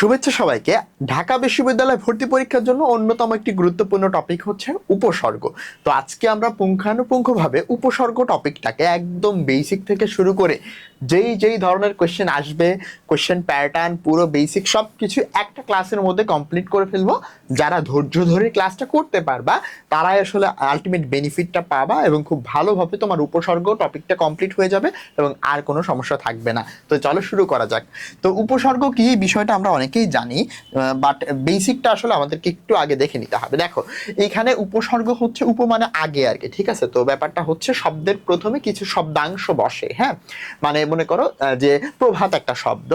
শুভেচ্ছা সবাইকে। ঢাকা বিশ্ববিদ্যালয় ভর্তি পরীক্ষার জন্য অন্যতম একটি গুরুত্বপূর্ণ টপিক হচ্ছে উপসর্গ। তো আজকে আমরা পুঙ্খানুপুঙ্খভাবে উপসর্গ টপিকটাকে একদম বেসিক থেকে শুরু করে যেই যেই ধরনের কোয়েশ্চেন আসবে, কোয়েশ্চেন প্যাটার্ন, পুরো বেসিক সব কিছু একটা ক্লাসের মধ্যে কমপ্লিট করে ফেলবো। যারা ধৈর্য ধরে ক্লাসটা করতে পারবা তারাই আসলে আলটিমেট বেনিফিটটা পাবা এবং খুব ভালোভাবে তোমার উপসর্গ টপিকটা কমপ্লিট হয়ে যাবে এবং আর কোনো সমস্যা থাকবে না। তো চলো শুরু করা যাক। তো উপসর্গ কি বিষয়টা আমরা অনেকেই জানি, বাট বেসিকটা আসলে আমাদেরকে একটু আগে দেখে নিতে হবে। দেখো, এখানে উপসর্গ হচ্ছে উপ মানে আগে আর কি, ঠিক আছে? তো ব্যাপারটা হচ্ছে শব্দের প্রথমে কিছু শব্দাংশ বসে। হ্যাঁ, মানে মনে করো যে প্রভাত একটা শব্দ,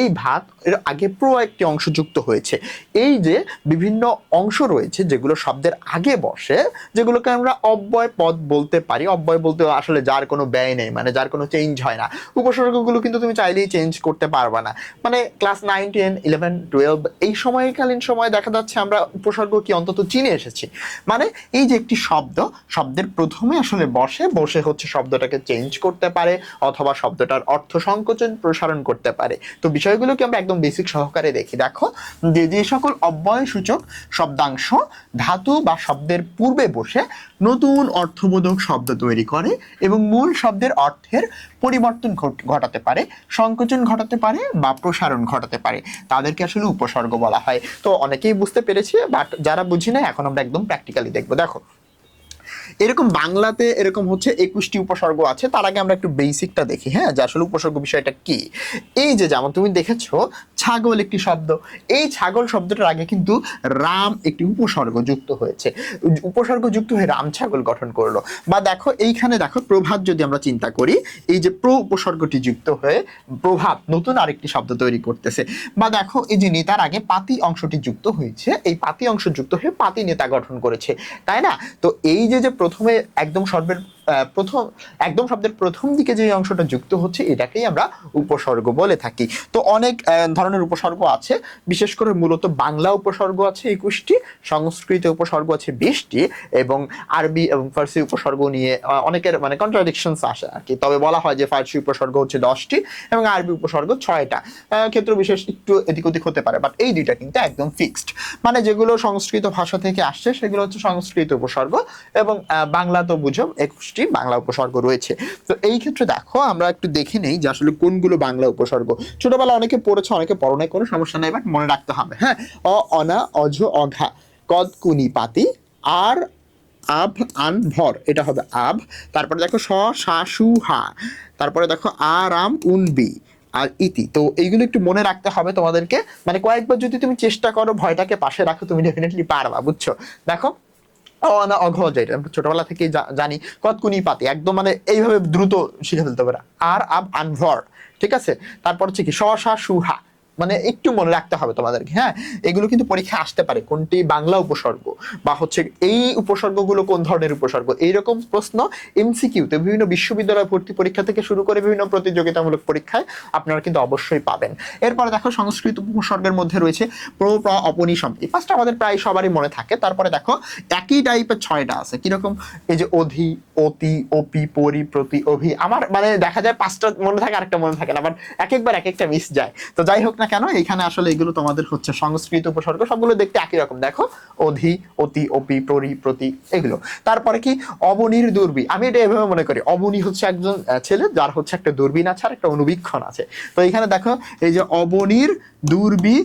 এই ভাত এর আগে প্র একটি অংশ যুক্ত হয়েছে। এই যে বিভিন্ন অংশ রয়েছে যেগুলো শব্দের আগে বসে, যেগুলোকে আমরা অব্যয় পদ বলতে পারি। অব্যয় বলতে আসলে যার কোনো ব্যয় নেই, মানে যার কোনো চেঞ্জ হয় না। উপসর্গগুলো কিন্তু তুমি চাইলেই চেঞ্জ করতে পারবা না। মানে ক্লাস 9, 10, 11, 12 এই সময়কালীন সময় দেখা যাচ্ছে আমরা উপসর্গ কি অন্তত চিনে এসেছি। মানে এই যে একটি শব্দ, শব্দের প্রথমে আসলে বসে হচ্ছে শব্দটাকে চেঞ্জ করতে পারে অথবা শব্দটার অর্থ সংকোচন প্রসারণ করতে পারে। তো বিষয়গুলোকে আমরা একদম বেসিক সহকারে দেখি। দেখো, যে যে সকল অব্যয় সূচক শব্দাংশ ধাতু বা শব্দের পূর্বে বসে নতুন অর্থবোধক শব্দ তৈরি করে এবং মূল শব্দের অর্থের পরিবর্তন ঘটাতে পারে, সংকোচন ঘটাতে পারে বা প্রসারণ ঘটাতে পারে, তাদেরকে আসলে উপসর্গ বলা হয়। তো অনেকেই বুঝতে পেরেছি, বাট যারা বুঝি না এখন আমরা একদম প্র্যাকটিক্যালি দেখবো। দেখো, এরকম বাংলাতে এরকম হচ্ছে 21টি উপসর্গ আছে। তার আগে আমরা একটু বেসিকটা দেখি, হ্যাঁ, যে আসলে উপসর্গ বিষয়টা কি। এই যে যেমন তুমি দেখেছো ছাগল একটি শব্দ, এই ছাগল শব্দটার আগে কিন্তু রাম একটি উপসর্গ যুক্ত হয়েছে, উপসর্গ যুক্ত হয়ে রাম ছাগল গঠন করলো। বা দেখো এইখানে দেখো প্রভাত, যদি আমরা চিন্তা করি এই যে প্র উপসর্গটি যুক্ত হয়ে প্রভাত নতুন আরেকটি শব্দ তৈরি করতেছে। বা দেখো এই যে নেতার আগে পাতি অংশটি যুক্ত হয়েছে, এই পাতি অংশ যুক্ত হয়ে পাতি নেতা গঠন করেছে, তাই না? তো এই যে প্রথমে একদম শব্দের প্রথম দিকে যে অংশটা যুক্ত হচ্ছে এটাকেই আমরা উপসর্গ বলে থাকি। তো অনেক ধরনের উপসর্গ আছে, বিশেষ করে মূলত বাংলা উপসর্গ আছে 21টি, সংস্কৃত উপসর্গ আছে 20টি, এবং আরবি এবং ফার্সি উপসর্গ নিয়ে অনেকের মানে কন্ট্রাডিকশনস আসে আর কি। তবে বলা হয় যে ফার্সি উপসর্গ হচ্ছে 10টি এবং আরবি উপসর্গ 6টা। ক্ষেত্র বিশেষ একটু এদিক ওদিক হতে পারে, বাট এই দুইটা কিন্তু একদম ফিক্সড। মানে যেগুলো সংস্কৃত ভাষা থেকে আসছে সেগুলো হচ্ছে সংস্কৃত উপসর্গ, এবং বাংলা তো বুঝো 21টি বাংলা উপসর্গ রয়েছে। তো এই ক্ষেত্রে দেখো আমরা একটু দেখে নেই যে আসলে কোনগুলো বাংলা উপসর্গ। ছোটবেলা অনেকে পড়েছে, অনেকে পড়ো নাই, কোনো সমস্যা নেই, বাট মনে রাখতে হবে। হ্যাঁ, অ, অনা, অঝ, অঘা, কদ, কুনি, পাতি, আর, আভ, আন, ভর, এটা হবে আভ। তারপরে দেখো স, সা, সু, হা। তারপরে দেখো আরাম, উনবি আর ইতি। তো এইগুলো একটু মনে রাখতে হবে তোমাদেরকে। মানে কয়েকবার যদি তুমি চেষ্টা করো, ভয়টাকে পাশে রাখো, তুমি ডেফিনেটলি পারবা, বুঝছো? দেখো, না অঘজ, এটা ছোটবেলা থেকে জানি। কতকুনি পাতি একদম মানে এইভাবে দ্রুত শিখে ফেলতে পারে। আর আব আনভর, ঠিক আছে? তারপর হচ্ছে কি সা সুহা, মানে একটু মনে রাখতে হবে তোমাদেরকে। হ্যাঁ, এগুলো কিন্তু পরীক্ষায় আসতে পারে, কোনটি বাংলা উপসর্গ বা হচ্ছে এই উপসর্গগুলো কোন ধরনের উপসর্গ, এইরকম প্রশ্ন এমসিকিউতে বিভিন্ন বিশ্ববিদ্যালয় ভর্তি পরীক্ষা থেকে শুরু করে বিভিন্ন প্রতিযোগিতামূলক পরীক্ষায় আপনারা কিন্তু অবশ্যই পাবেন। এরপরে দেখো সংস্কৃত উপসর্গের মধ্যে রয়েছে প্র, প্র, অপনিষম। এই পাঁচটা আমাদের প্রায় সবারই মনে থাকে। তারপরে দেখো একই টাইপের 6টা আছে, কিরকম? এই যে অধি, অতি, অপি, পরি, প্রতি, অভি। আমার মানে দেখা যায় 5টা মনে থাকে, আরেকটা মনে থাকে না, বাট এক একবার এক একটা মিস যায়। তো যাই হোক না কেন, এখানে আসলে এগুলো তোমাদের হচ্ছে সংস্কৃত উপসর্গ, সবগুলো দেখতে একই রকম। দেখো অধি, অতি, অপি, পরি, প্রতি, এগুলো। তারপরে কি অবনীর দূরবী, আমি এটা এভাবে মনে করি, অবনী হচ্ছে একজন ছেলে যার হচ্ছে একটা দূরবীন আছে আর একটা অনুবীক্ষণ আছে। তো এখানে দেখো এই যে অবনীর দূরবী,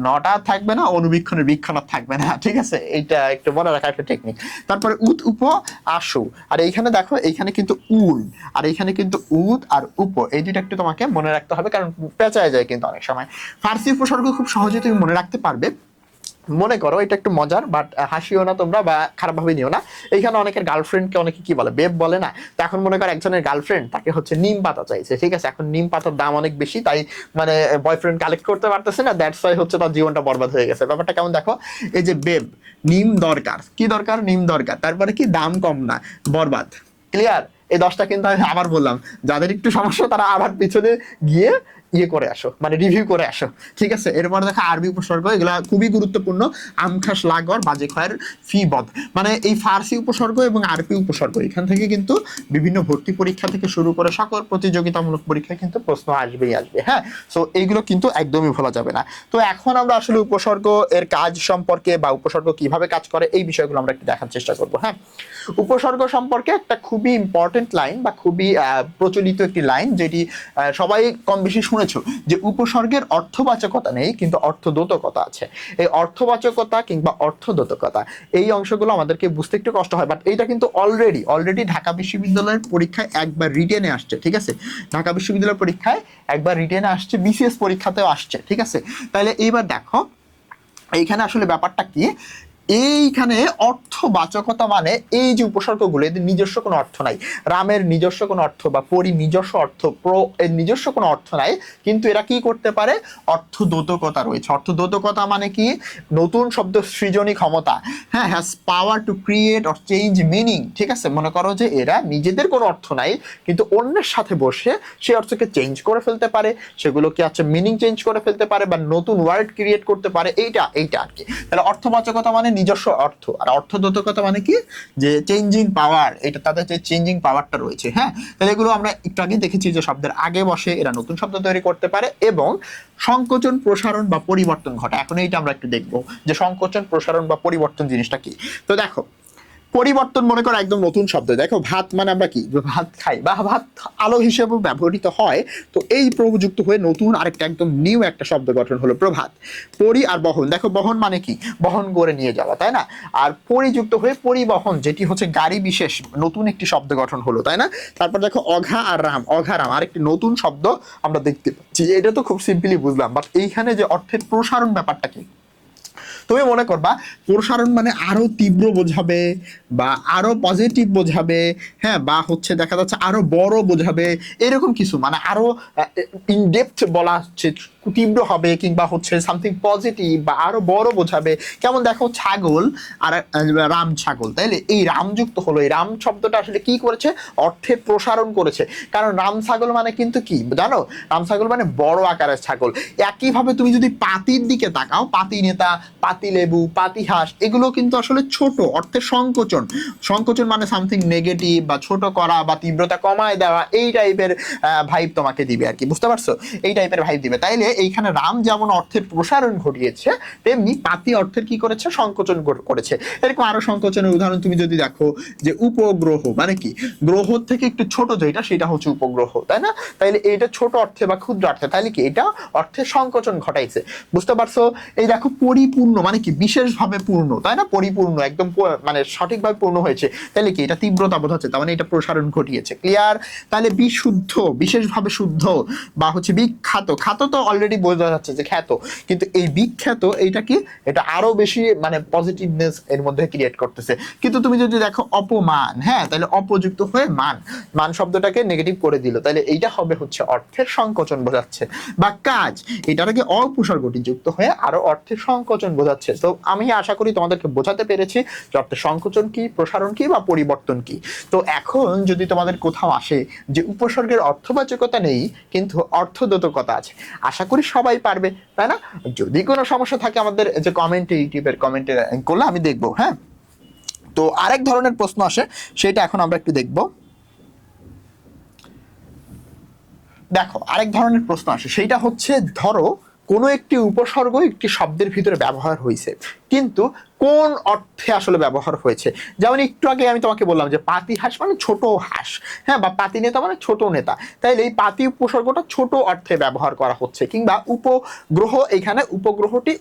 নটা থাকবে না, অনুবীক্ষণের বীক্ষণ থাকবে না, ঠিক আছে? এইটা একটু মনে রাখার একটা টেকনিক। তারপরে উত, উপ, আশু। আর এইখানে দেখো এইখানে কিন্তু উল, আর এইখানে কিন্তু উদ আর উপ, এই দুইটা একটু তোমাকে মনে রাখতে হবে, কারণ পেঁচায় যায় কিন্তু অনেক সময়। ফার্সি উপসর্গ খুব সহজে তুমি মনে রাখতে পারবে। মনে করো এটা একটু মজার, বাট হাসিও না তোমরা বা খারাপ ভাবে নিও না। এইখানে অনেকের গার্লফ্রেন্ডকে অনেকে কি বলে, বেব বলে না? তো এখন মনে করো একজনের গার্লফ্রেন্ড তাকে হচ্ছে নিম পাতা চাইছে, ঠিক আছে? এখন নিম পাতার দাম অনেক বেশি, তাই মানে বয়ফ্রেন্ড কালেক্ট করতে পারতেছে না, দ্যাটস ওয়াই হচ্ছে তার জীবনটা বরবাদ হয়ে গেছে। ব্যাপারটা কেমন দেখো, এই যে বেব, নিম দরকার, কি দরকার? নিম দরকার। তারপরে কি দাম কম না, বরবাদ। ক্লিয়ার? এই 10টা কিন্তু আমি আবার বললাম, যাদের একটু সমস্যা তারা আবার পিছনে গিয়ে ইয়ে করে আসো, মানে রিভিউ করে আসো, ঠিক আছে। এরপর দেখো আরবি উপসর্গ, এগুলা খুবই গুরুত্বপূর্ণ। আমখাস লাগর বাজে খয়ের ফি বদ, মানে এই ফার্সি উপসর্গ এবং আরবি উপসর্গ এখান থেকে কিন্তু বিভিন্ন ভর্তি পরীক্ষা থেকে শুরু করে সকল প্রতিযোগিতামূলক পরীক্ষায় কিন্তু প্রশ্ন আসবেই আসবে, হ্যাঁ। সো এইগুলো কিন্তু একদমই ভোলা যাবে না। তো এখন আমরা আসলে উপসর্গ এর কাজ সম্পর্কে বা উপসর্গ কিভাবে কাজ করে এই বিষয়গুলো আমরা একটু দেখার চেষ্টা করবো, হ্যাঁ। উপসর্গ সম্পর্কে একটা খুবই ইম্পর্টেন্ট লাইন বা খুবই প্রচলিত একটি লাইন, যেটি সবাই কম বেশি শুনেছো, যে উপসর্গের অর্থবাচকতা নেই কিন্তু অর্থদ্যোতকতা আছে। এই অর্থবাচকতা কিংবা অর্থদ্যোতকতা এই অংশগুলো আমাদেরকে বুঝতে একটু কষ্ট হয়, বাট এইটা কিন্তু অলরেডি ঢাকা বিশ্ববিদ্যালয়ের পরীক্ষায় একবার রিটেনে আসছে, ঠিক আছে। ঢাকা বিশ্ববিদ্যালয়ের পরীক্ষায় একবার রিটেনে আসছে, বিসিএস পরীক্ষাতেও আসছে, ঠিক আছে। তাহলে এইবার দেখো এইখানে আসলে ব্যাপারটা কি, এইখানে অর্থবাচকতা মানে এই যে উপসর্গগুলো এদের নিজস্ব কোনো অর্থ নাই, রামের নিজস্ব কোনো অর্থ বা পরি নিজস্ব অর্থ, এর নিজস্ব কোনো অর্থ নাই, কিন্তু এরা কি করতে পারে, অর্থদ্যোতকতা রয়েছে। অর্থদ্যোতকতা মানে কি, নতুন শব্দ সৃজনী ক্ষমতা, হ্যাঁ, has power to create or change meaning, ঠিক আছে। মনে করো যে এরা নিজেদের কোনো অর্থ নাই কিন্তু অন্যের সাথে বসে সেই অর্থকে চেঞ্জ করে ফেলতে পারে, সেগুলোকে আছে মিনিং চেঞ্জ করে ফেলতে পারে বা নতুন ওয়ার্ড ক্রিয়েট করতে পারে, এইটা আর কি। তাহলে অর্থবাচকতা মানে নিজস্ব অর্থ, আর অর্থদ্যোতকতা মানে কি, যে চেঞ্জিং পাওয়ার, এটা তাদের যে চেঞ্জিং পাওয়ারটা রয়েছে, হ্যাঁ। তাহলে এগুলো আমরা একটু আগে দেখেছি যে শব্দের আগে বসে এরা নতুন শব্দ তৈরি করতে পারে এবং সংকোচন প্রসারণ বা পরিবর্তন ঘটে। এখন এইটা আমরা একটু দেখবো যে সংকোচন প্রসারণ বা পরিবর্তন জিনিসটা কি। তো দেখো পরিবর্তন মনে করো একদম নতুন শব্দ, দেখো ভাত মানে আমরা কি ভাত খাই বা ভাত আলো হিসেবে ব্যবহৃত হয়, তো এই প্রযুক্ত হয়ে নতুন আরেকটা একদম নিউ একটা শব্দ গঠন হলো প্রভাত। পরি আর বহন, দেখো বহন মানে কি, বহন করে নিয়ে যাওয়া, তাই না। আর পরিযুক্ত হয়ে পরিবহন, যেটি হচ্ছে গাড়ি বিশেষ, নতুন একটি শব্দ গঠন হলো, তাই না। তারপর দেখো অঘা আর রাম, অঘারাম আরেকটি নতুন শব্দ আমরা দেখতে পাচ্ছি। এটা তো খুব সিম্পলি বুঝলাম, বাট এইখানে যে অর্থের প্রসারণ ব্যাপারটা কি, তুমি মনে করবা প্রসারণ মানে আরো তীব্র বোঝাবে বা আরো পজিটিভ বোঝাবে, হ্যাঁ, বা হচ্ছে দেখা যাচ্ছে আরো বড় বোঝাবে, এরকম কিছু, মানে আরো ইনডেপথ বলা হচ্ছে, তীব্র হবে কিংবা হচ্ছে সামথিং পজিটিভ বা আরো বড় বোঝাবে। কেমন দেখো ছাগল আর রাম ছাগল, তাইলে এই রামযুক্ত হলো, এই রাম শব্দটা আসলে কি করেছে, অর্থের প্রসারণ করেছে। কারণ রাম ছাগল মানে কিন্তু কি জানো, রাম ছাগল মানে বড় আকারের ছাগল। একইভাবে তুমি যদি পাতির দিকে তাকাও, পাতি নেতা, পাতি লেবু, পাতি হাঁস, এগুলো কিন্তু আসলে ছোট, অর্থের সংকোচন। সংকোচন মানে সামথিং নেগেটিভ বা ছোট করা বা তীব্রতা কমায় দেওয়া, এই টাইপের ভাইব তোমাকে দিবে আর কি, বুঝতে পারছো, এই টাইপের ভাইব দিবে। তাইলে এইখানে রাম যেমন অর্থের প্রসারণ ঘটিয়েছে, তেমনি পাতি অর্থের কি করেছে, সংকোচন করেছে। এরকম আরো সংকোচনের উদাহরণ তুমি যদি দেখো, যে উপগ্রহ মানে কি, গ্রহ থেকে একটু ছোট যেটা, সেটা হচ্ছে উপগ্রহ, তাই না। তাইলে এটা ছোট অর্থে বা ক্ষুদ্র অর্থে, তাইলে কি এটা অর্থের সংকোচন ঘটাইছে, বুঝতে পারছো। এই দেখো পরিপূর্ণ মানে কি, বিশেষভাবে পূর্ণ, তাই না, পরিপূর্ণ একদম মানে সঠিকভাবে পূর্ণ হয়েছে, তাহলে কি এটা তীব্রতা বোঝাচ্ছে, তার মানে এটা প্রসারণ ঘটিয়েছে, ক্লিয়ার। তাহলে বিশুদ্ধ, বিশেষভাবে শুদ্ধ, বা হচ্ছে বিখ্যাত, খ্যাত তো অলরেডি বোঝা যাচ্ছে যে খ্যাত, কিন্তু এই বিখ্যাত এইটা কি, এটা আরো বেশি মানে পজিটিভনেস এর মধ্যে ক্রিয়েট করতেছে। কিন্তু তুমি যদি দেখো অপমান, হ্যাঁ, তাহলে অপযুক্ত হয়ে মান, মান শব্দটাকে নেগেটিভ করে দিল, তাহলে এইটা হবে হচ্ছে অর্থের সংকোচন বোঝাচ্ছে। বা কাজ, এটার আগে অপসর্গটি যুক্ত হয়ে আরো অর্থের সংকোচন বোঝাচ্ছে। তো আমি আশা করি তোমাদেরকে বোঝাতে পেরেছি যে অর্থের সংকোচন কি, প্রসারণ কি বা পরিবর্তন কি। তো এখন যদি তোমাদের কোথাও আসে যে উপসর্গের অর্থবাচকতা নেই কিন্তু অর্থদ্যোতকতা আছে, আশা করি সবাই পারবে, তাই না। যদি কোনো সমস্যা থাকে আমাদের যে কমেন্টে, ইউটিউবের কমেন্টে করলে আমি দেখবো, হ্যাঁ। তো আরেক ধরনের প্রশ্ন আসে, সেটা এখন আমরা একটু দেখবো। দেখো আরেক ধরনের প্রশ্ন আসে, সেইটা হচ্ছে ধরো কোনো একটি উপসর্গ একটি শব্দের ভিতরে ব্যবহার হয়েছে, কিন্তু কোন অর্থে আসলে ব্যবহার হয়েছে। যেমন একটু আগে আমি তোমাকে বললাম যে পাতি হাঁস মানে ছোট হাঁস, হ্যাঁ, বা পাতি নেতা মানে ছোট নেতা, তাইলে এই পাতি উপসর্গটা ছোট অর্থে ব্যবহার করা হচ্ছে, কিংবা উপগ্রহ, এখানে উপগ্রহটি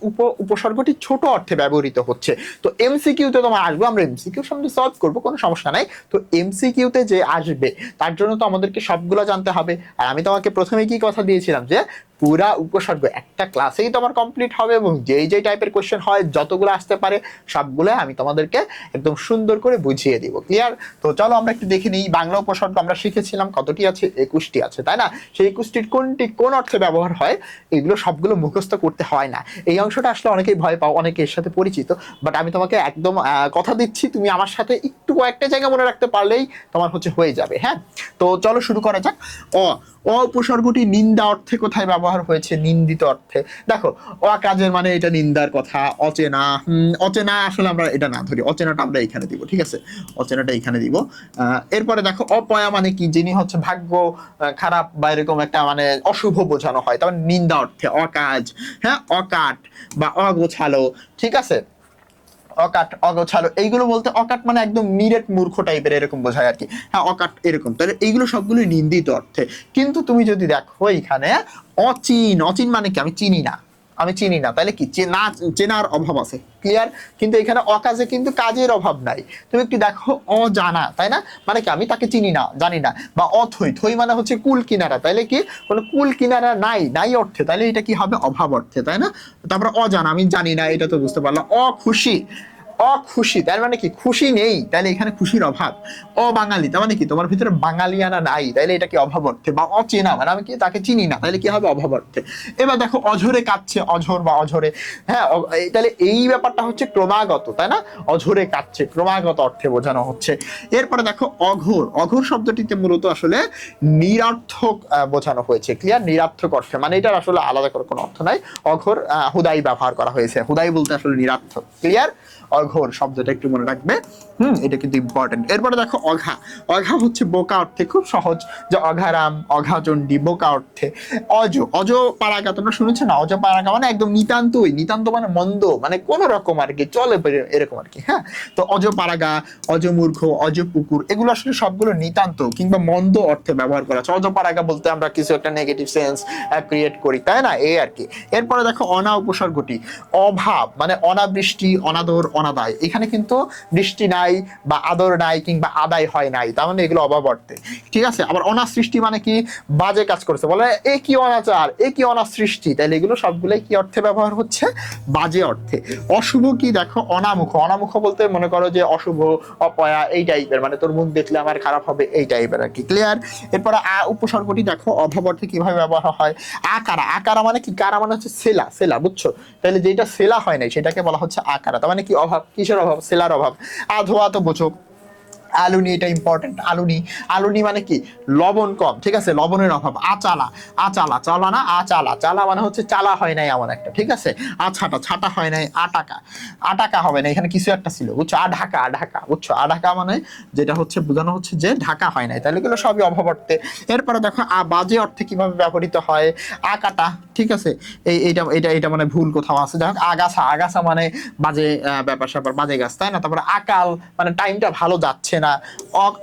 উপসর্গটি ছোট অর্থে ব্যবহৃত হচ্ছে। তো এমসিকিউতে তোমার আসবে, আমরা এমসিকিউর সামনে সলভ করবো, কোনো সমস্যা নাই। তো এমসিকিউতে যে আসবে তার জন্য তো আমাদেরকে সবগুলো জানতে হবে। আর আমি তোমাকে প্রথমে কি কথা দিয়েছিলাম যে পুরা উপসর্গ একটা ক্লাসেই তোমার কমপ্লিট হবে, এবং যেই যেই টাইপের কোশ্চেন হয় যতগুলো আসতে পারে সবগুলো আমি তোমাদেরকে একদম সুন্দর করে বুঝিয়ে দিব। ক্লিয়ার? তো চলো আমরা একটু দেখে নিই। বাংলা উপসর্গ আমরা শিখেছিলাম কতটি আছে? 21টি আছে, তাই না? সেই 21টির কোনটি কোন অর্থে ব্যবহার হয় এগুলো সবগুলো মুখস্থ করতে হয় না। এই অংশটা আসলে অনেকেই ভয় পাও, অনেকে এর সাথে পরিচিত, বাট আমি তোমাকে একদম কথা দিচ্ছি তুমি আমার সাথে একটু কয়েকটা জায়গা মনে রাখতে পারলেই তোমার হয়ে যাবে। হ্যাঁ, তো চলো শুরু করা যাক। অ উপসর্গটি নিন্দা অর্থে কোথায় ব্যবহার হয়েছে? নিন্দিত অর্থে। দেখো, অকাজের মানে এটা নিন্দার কথা। অচেনা, অচেনা আসলে আমরা এটা না ধরি, অচেনাটা আমরা এখানে দিব, ঠিক আছে? অচেনাটা এখানে দিব। এরপরে দেখো, অপয়া মানে কি? যিনি ভাগ্য খারাপ বা এরকম একটা মানে অশুভ বোঝানো হয়, তার নিন্দা অর্থে। অকাজ, হ্যাঁ, অকাট বা অগোছালো, ঠিক আছে? অকাট, অগোছালো, এইগুলো বলতে অকাট মানে একদম নিরেট মূর্খ টাইপের এরকম বোঝায় আর কি। হ্যাঁ, অকাট এরকম। তাহলে এইগুলো সবগুলো নিন্দিত অর্থে। কিন্তু তুমি যদি দেখো এখানে অচিন, অচিন মানে কি? আমি চিনি না, আমি চিনি না, তাহলে কি চেনার অভাব আছে। ক্লিয়ার? কিন্তু এখানে অকাজে কিন্তু কাজের অভাব নাই। তুমি একটু দেখো, অজানা, তাই না? মানে কি? আমি তাকে চিনি না, জানি না। বা অথই, থই মানে কুল কিনারা, তাইলে কি? কোনো কুল কিনারা নাই, নাই অর্থে, তাহলে এটা কি হবে? অভাব অর্থে, তাই না? তারপরে অজানা, আমি জানি না, এটা তো বুঝতে পারলাম। অখুশি, অখুশি তার মানে কি? খুশি নেই, তাহলে এখানে খুশির অভাব। অবাঙালি তার মানে কি? তোমার ভিতরে বাঙালিয়ানা নাই, তাইলে এটা কি? অভাব অর্থে। বা অচেনা মানে আমি কি তাকে চিনি না, তাহলে কি হবে? অভাব অর্থে। এবার দেখো, অঝরে কাচ্ছে, অঝর বা অঝরে, হ্যাঁ, তাহলে এই ব্যাপারটা ক্রমাগত, তাই না? অঝরে কাচ্ছে ক্রমাগত অর্থে বোঝানো হচ্ছে। এরপরে দেখো, অঘোর, অঘোর শব্দটিতে মূলত আসলে নিরর্থক বোঝানো হয়েছে। ক্লিয়ার? নিরর্থক অর্থে, মানে এটার আসলে আলাদা করে কোনো অর্থ নাই। অঘোর হুদাই ব্যবহার করা হয়েছে, হুদাই বলতে আসলে নিরর্থক। ক্লিয়ার? অঘোর শব্দটা একটু মনে রাখবে, এটা কিন্তু ইম্পর্টেন্ট। এরপরে দেখো, অঘা, অঘা বোকা অর্থে, খুব সহজ, যে অঘারাম, অঘাচণ্ডী, বোকা অর্থে। অজ, অজ পারাগা, তোমরা শুনেছো না? অজ পারাগা মানে একদম নিতান্তই, নিতান্ত মানে মন্দ, মানে কোন রকম আর কি, চলে এরকম আর কি। হ্যাঁ, তো অজ পারাগা, অজ মূর্খ, অজ পুকুর, এগুলো আসলে সবগুলো নিতান্ত কিংবা মন্দ অর্থে ব্যবহার করা আছে। অজ পারাগা বলতে আমরা কিছু একটা নেগেটিভ সেন্স ক্রিয়েট করি, তাই না? এই আর কি। এরপরে দেখো, অনা উপসর্গটি, অভাব মানে অনাবৃষ্টি, অনাদর, অনাদায়। এখানে কিন্তু বৃষ্টি নাই বা আদর নাই কিংবা আদায় হয় নাই, তার মানে এগুলো অভাব অর্থে, ঠিক আছে? আবার অনাসৃষ্টি মানে কি? বাজে কাজ করেছে, বলে এ কি অনাচার, এ কি অনাসৃষ্টি, তাহলে এগুলো সবগুলোই কি অর্থে ব্যবহার হচ্ছে? বাজে অর্থে। অশুভ কি? দেখো, অনামুখ, অনামুখ বলতে মনে করো যে অশুভ, অপয়া, এই টাইপের, মানে তোর মুখ দেখলে আমার খারাপ হবে, এই টাইপের আর কি। ক্লিয়ার? এরপরে আ উপসর্গটি দেখো অভাব অর্থে কিভাবে ব্যবহার হয়। আকারা, আকারা মানে কি? কারা মানে সেলা, সেলা, বুঝছো? তাহলে যেটা সেলা হয় নাই সেটাকে বলা হচ্ছে আকারা, তার মানে কি? অভাব। কিসের অভাব? সেলার অভাব। আধোয়া তো বোঝো, আলুনি, এটা ইম্পর্টেন্ট। আলুনি, আলুনি মানে কি? লবণ কম, ঠিক আছে? লবণের অভাব। আচালা, আচালা, চালা না, আচালা, চালা মানে চালা হয় নাই এমন একটা, ঠিক আছে? আছাটা, ছাটা হয় নাই। আটাকা, আটাকা হবে না, এখানে কিছু একটা ছিল, বুঝছো? আঢাকা, আঢাকা, বুঝছো? আঢাকা মানে যেটা বোঝানো হচ্ছে যে ঢাকা হয় নাই, তাহলে এগুলো সবই অভাব অর্থে। এরপরে দেখো, বাজে অর্থে কিভাবে ব্যবহৃত হয়। আকাটা, ঠিক আছে? এইটা এটা এটা মানে ভুল কোথাও আছে। যাই হোক, আগাছা, আগাছা মানে বাজে ব্যাপার স্যাপার, বাজে গাছ, তাই না? তারপরে আকাল মানে টাইমটা ভালো যাচ্ছে না।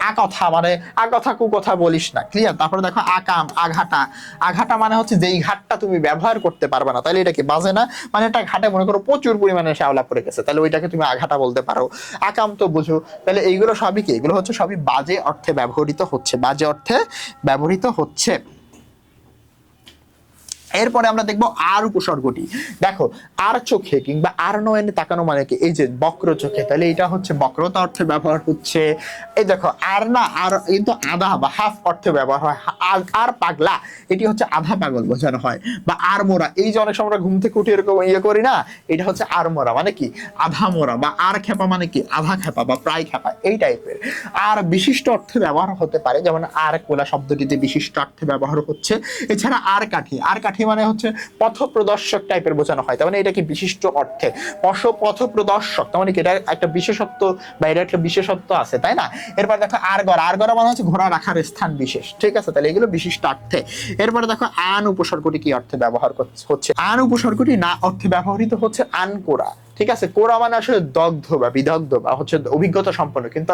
আকথা মানে আকথা কুকথা বলিস না। ক্লিয়ার? তারপরে দেখো, আকাম, আঘাটা, আঘাটা মানে যেই ঘাটটা তুমি ব্যবহার করতে পারবে না, তাহলে এটা কি? বাজে না? মানে একটা ঘাটে মনে করো প্রচুর পরিমাণে শ্যাওলা পড়ে গেছে, তাহলে ওইটাকে তুমি আঘাটা বলতে পারো। আকাম তো বুঝো, তাহলে এইগুলো সবই কি? এগুলো সবই বাজে অর্থে ব্যবহৃত হচ্ছে, বাজে অর্থে ব্যবহৃত হচ্ছে। এরপরে আমরা দেখবো আর উপসর্গটি। দেখো, আর চোখে কিংবা আর নয়নে তাকানো মানে কি? এই যে বক্র চোখে, তাহলে এটা বক্রতা অর্থে ব্যবহার হচ্ছে। এই দেখো, আর না, আর কিন্তু আধা বা হাফ অর্থে ব্যবহার হয়। আর পাগলা, এটি আধা পাগল বোঝানো হয়। বা আর মোরা, এই যে অনেক সময় আমরা ঘুম থেকে উঠে এরকম করি না, এটা আর মোরা মানে কি? আধা মোরা। বা আর খেপা মানে কি? আধা খেপা বা প্রায় খেপা, এই টাইপের। আর বিশিষ্ট অর্থে ব্যবহার হতে পারে, যেমন আর কোলা শব্দটিতে বিশিষ্ট অর্থে ব্যবহার হচ্ছে। এছাড়া আর কাঠি, আর কাঠি মানে পথ প্রদর্শক টাইপের বোঝানো হয়, তার মানে এটা কি? বিশিষ্ট অর্থে। পথ প্রদর্শক, তার মানে কি? এটা একটা বিশেষত্ব বা এটা একটা বিশেষত্ব আছে, তাই না? এরপর দেখো, আরগড়া, আরগড়া মানে ঘোড়া রাখার স্থান বিশেষ, ঠিক আছে? তাহলে এগুলো বিশিষ্ট অর্থে। এরপরে দেখো, আন উপসর্গটি কি অর্থে ব্যবহার হচ্ছে? আন উপসর্গটি না অর্থে ব্যবহৃত হচ্ছে আন কোরা, ঠিক আছে? কোরা মানে আসলে দগ্ধ বা বিদগ্ধ বা অভিজ্ঞতা সম্পন্ন, কিন্তু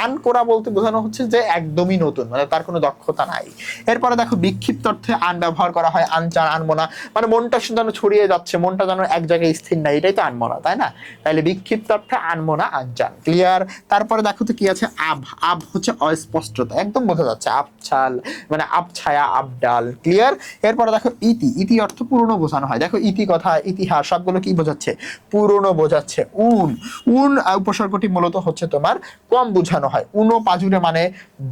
আন করা বলতে বোঝানো হচ্ছে যে একদমই নতুন, মানে তার কোনো দক্ষতা নাই। এরপরে দেখো বিক্ষিপ্ত অর্থে আন ব্যবহার করা হয়, আনচান আনমনা, মানে মনটা যেন ছড়িয়ে যাচ্ছে, মনটা যেন এক জায়গায় স্থির নাই, এটাই তো আনমনা, তাই না? তাহলে বিক্ষিপ্ত অর্থে আনমনা আনচান, ক্লিয়ার। তারপরে দেখো তো কি আছে, আব। আব হচ্ছে অস্পষ্টতা, একদম বোঝা যাচ্ছে, আবছাল মানে আবছায়া, আবডাল, ক্লিয়ার। এরপরে দেখো ইতি। ইতি অর্থ পুরনো বোঝানো হয়। দেখো ইতি কথা, ইতিহাস সবগুলো কি বোঝাচ্ছে? পুরনো বোঝাচ্ছে। উন। উন উপসর্গটি মূলত হচ্ছে তোমার কম বোঝানো হয়। উনো পাজুরে মানে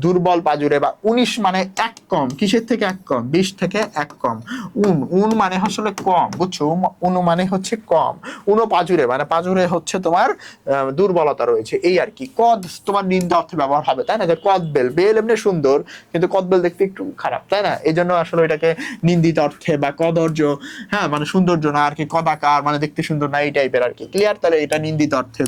দুর্বল পাজুরে, বা 19 মানে এক কম, কিসের থেকে এক কম? 20 থেকে এক কম। উন। উন মানে আসলে কম, বুঝছো? উনো মানে হচ্ছে কম। উনো পাজুরে মানে পাজুরে হচ্ছে তোমার দুর্বলতা রয়েছে, এই আর কি। কদ তোমার নিন্দা অর্থে ব্যবহার হবে, তাই না? যে কদ বেল, বেল এমনি সুন্দর কিন্তু কদ বেল দেখতে একটু খারাপ, তাই না? এই জন্য আসলে এটাকে নিন্দিত অর্থে বা কদর্য, হ্যাঁ মানে সৌন্দর্য না আর কি, কদাকার মানে দেখতে সুন্দর না, এই টাইপের আর কি, ক্লিয়ার। তাহলে এটা নিন্দিত অর্থে।